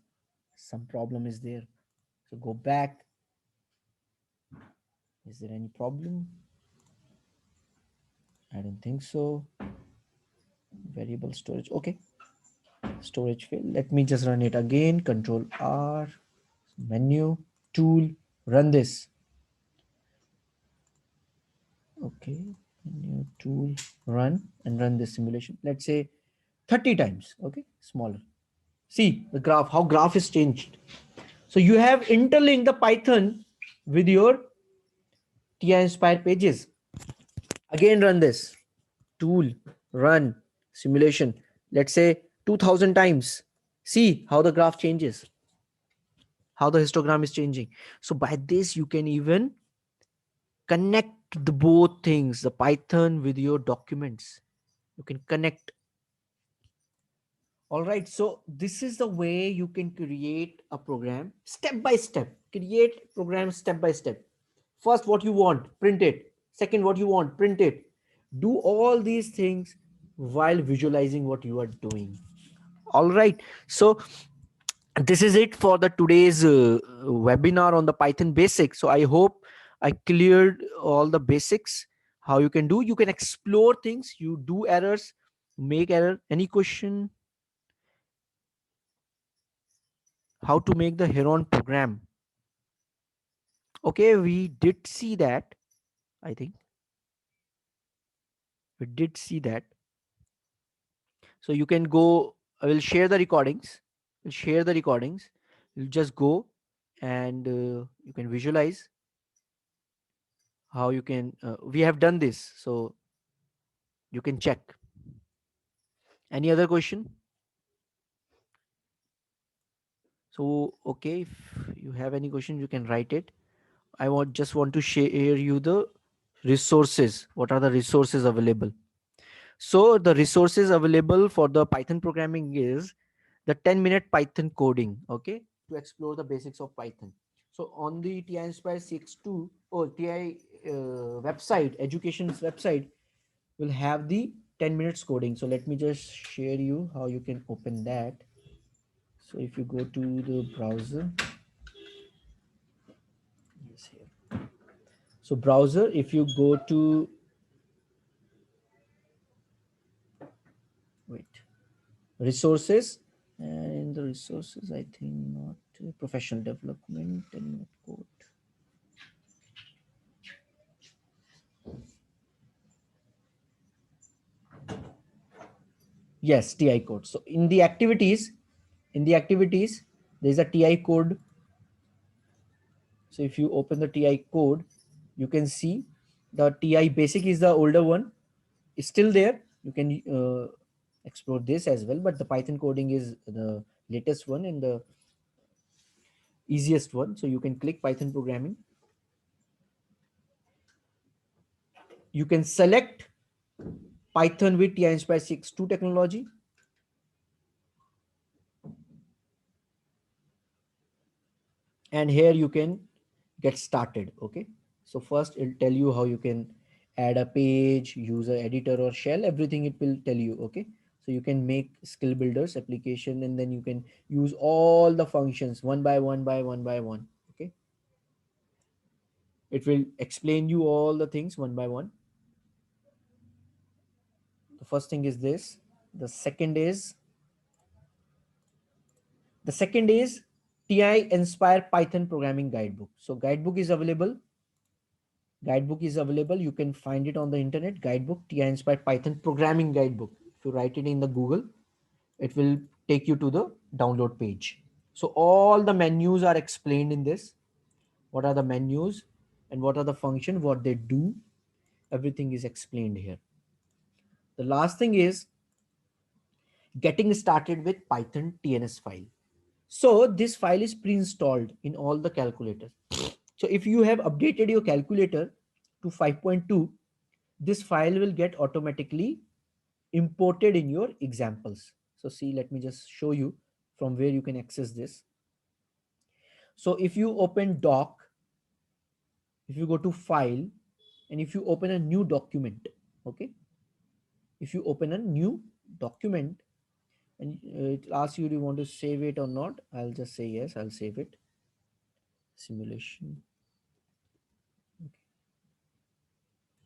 Some problem is there. So go back. Is there any problem? I don't think so. Variable storage. Okay. Storage fail. Let me just run it again. Control R. Menu. Tool. Run this. Okay. Menu. Tool. Run and run this simulation. Let's say 30 times. Okay. Smaller. See the graph. How graph is changed. So you have interlinked the Python with your TI Inspire pages. Again, run this tool, run simulation. Let's say 2000 times. See how the graph changes, how the histogram is changing. So by this, you can even connect the both things, the Python with your documents. You can connect. All right. So this is the way you can create a program step by step. Create program step by step. First, what you want, print it. Second, what you want, print it. Do all these things while visualizing what you are doing. All right. So this is it for the today's webinar on the Python basics. So I hope I cleared all the basics. How you can do, you can explore things, you do errors, make error. Any question? How to make the Heron program? Okay, we did see that. I think we did see that. So you can go. I will share the recordings. We'll share the recordings. You just go and you can visualize how you can. We have done this, so you can check. Any other question? So okay, if you have any question, you can write it. I want to share you the resources. What are the resources available? So the resources available for the Python programming is the 10-minute Python coding, okay, to explore the basics of Python. So on the TI Inspire 6.2 or TI website, education's website will have the 10 minutes coding. So let me just share you how you can open that. So if you go to the browser, yes, here. So browser, if you go to, wait, resources, and in the resources, I think not professional development and code. Yes, TI code. So in the activities, there's a TI code. So if you open the TI code, you can see the TI basic is the older one. It's still there. You can explore this as well, but the Python coding is the latest one and the easiest one. So you can click Python programming. You can select Python with TI Inspire 6.2 technology. And here you can get started. Okay. So first it'll tell you how you can add a page, use a editor or shell, everything it will tell you. Okay. So you can make skill builders application and then you can use all the functions one by one by one by one. Okay. It will explain you all the things one by one. The first thing is this. The second is The second is TI Inspire Python Programming Guidebook. So guidebook is available. Guidebook is available. You can find it on the internet. Guidebook TI Inspire Python Programming Guidebook. If you write it in the Google, it will take you to the download page. So all the menus are explained in this. What are the menus and what are the function, what they do. Everything is explained here. The last thing is getting started with Python TNS file. So this file is pre-installed in all the calculators. So if you have updated your calculator to 5.2, this file will get automatically imported in your examples. So see, let me just show you from where you can access this. So if you open doc, if you go to file, and if you open a new document, okay, if you open a new document and it asks you, do you want to save it or not? I'll just say yes, I'll save it. Simulation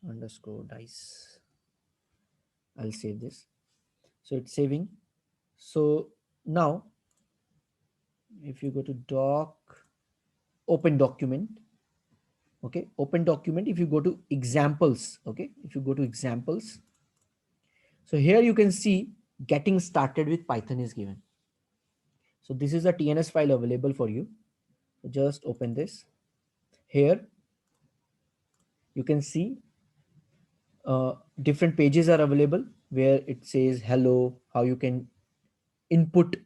underscore dice. I'll save this. So it's saving. So now if you go to doc, open document, okay, open document, if you go to examples, okay, if you go to examples, so here you can see getting started with Python is given. So this is a TNS file available for you. So just open this. Here you can see different pages are available where it says hello, how you can input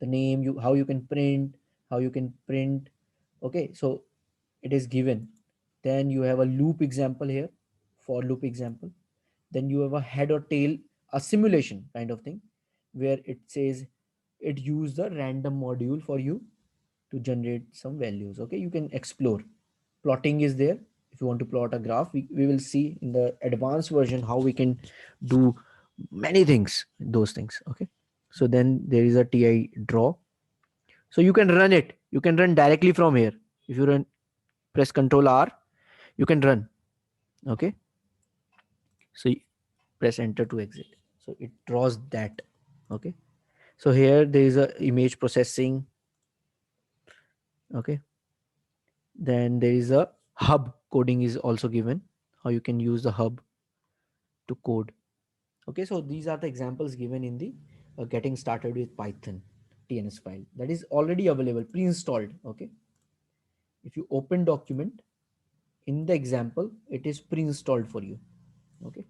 the name, you how you can print, how you can print. Okay, so it is given. Then you have a loop example here, for loop example. Then you have a head or tail, a simulation kind of thing, where it says it use the random module for you to generate some values. Okay, you can explore. Plotting is there. If you want to plot a graph, we will see in the advanced version how we can do many things, those things. Okay, so then there is a TI draw. So you can run it, you can run directly from here. If you run, press Ctrl R, you can run. Okay, so press enter to exit. So it draws that. Okay, so here there is a image processing. Okay, then there is a hub coding is also given, how you can use the hub to code. Okay, so these are the examples given in the getting started with Python TNS file that is already available, pre-installed. Okay, if you open document, in the example it is pre-installed for you. Okay,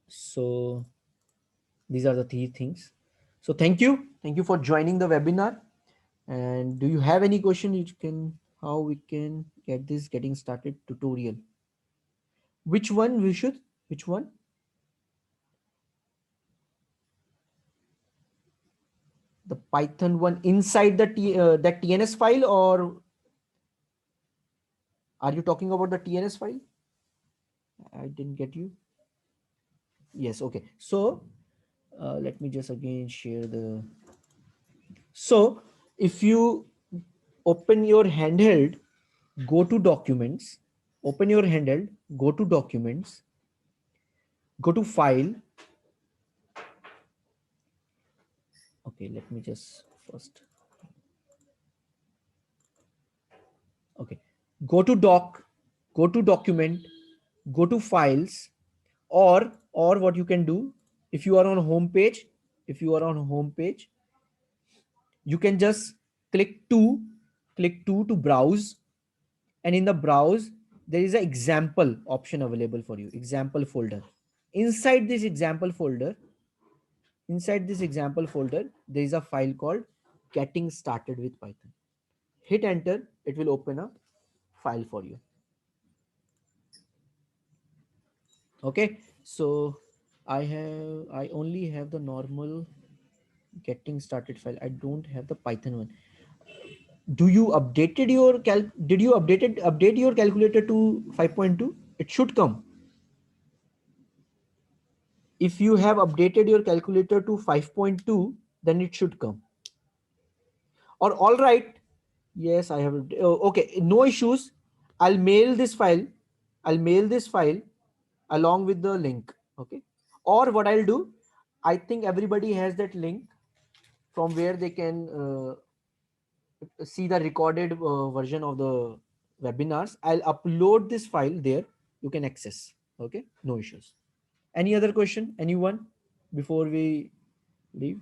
so these are the three things. So thank you for joining the webinar. And do you have any question? You can, how we can get this getting started tutorial? Which one we should, which one? The Python one inside the that TNS file, or are you talking about the TNS file? I didn't get you. Yes, okay. So let me just again share the. So if you open your handheld, go to documents, open your handheld, go to documents, go to file. Okay, let me just first. Okay, go to doc, go to document, go to files, or what you can do, if you are on home page, if you are on home page, you can just click to browse, and in the browse there is an example option available for you, example folder. Inside this example folder, inside this example folder, there is a file called getting started with Python. Hit enter, it will open a file for you. Okay, so I only have the normal getting started file. I don't have the Python one. Do you updated your did you update your calculator to 5.2? It should come. If you have updated your calculator to 5.2, then it should come. Or all right, yes, I have. Okay, no issues. I'll mail this file. I'll mail this file along with the link. Okay, or what I'll do, I think everybody has that link from where they can see the recorded version of the webinars. I'll upload this file there. You can access. Okay, no issues. Any other question? Anyone before we leave?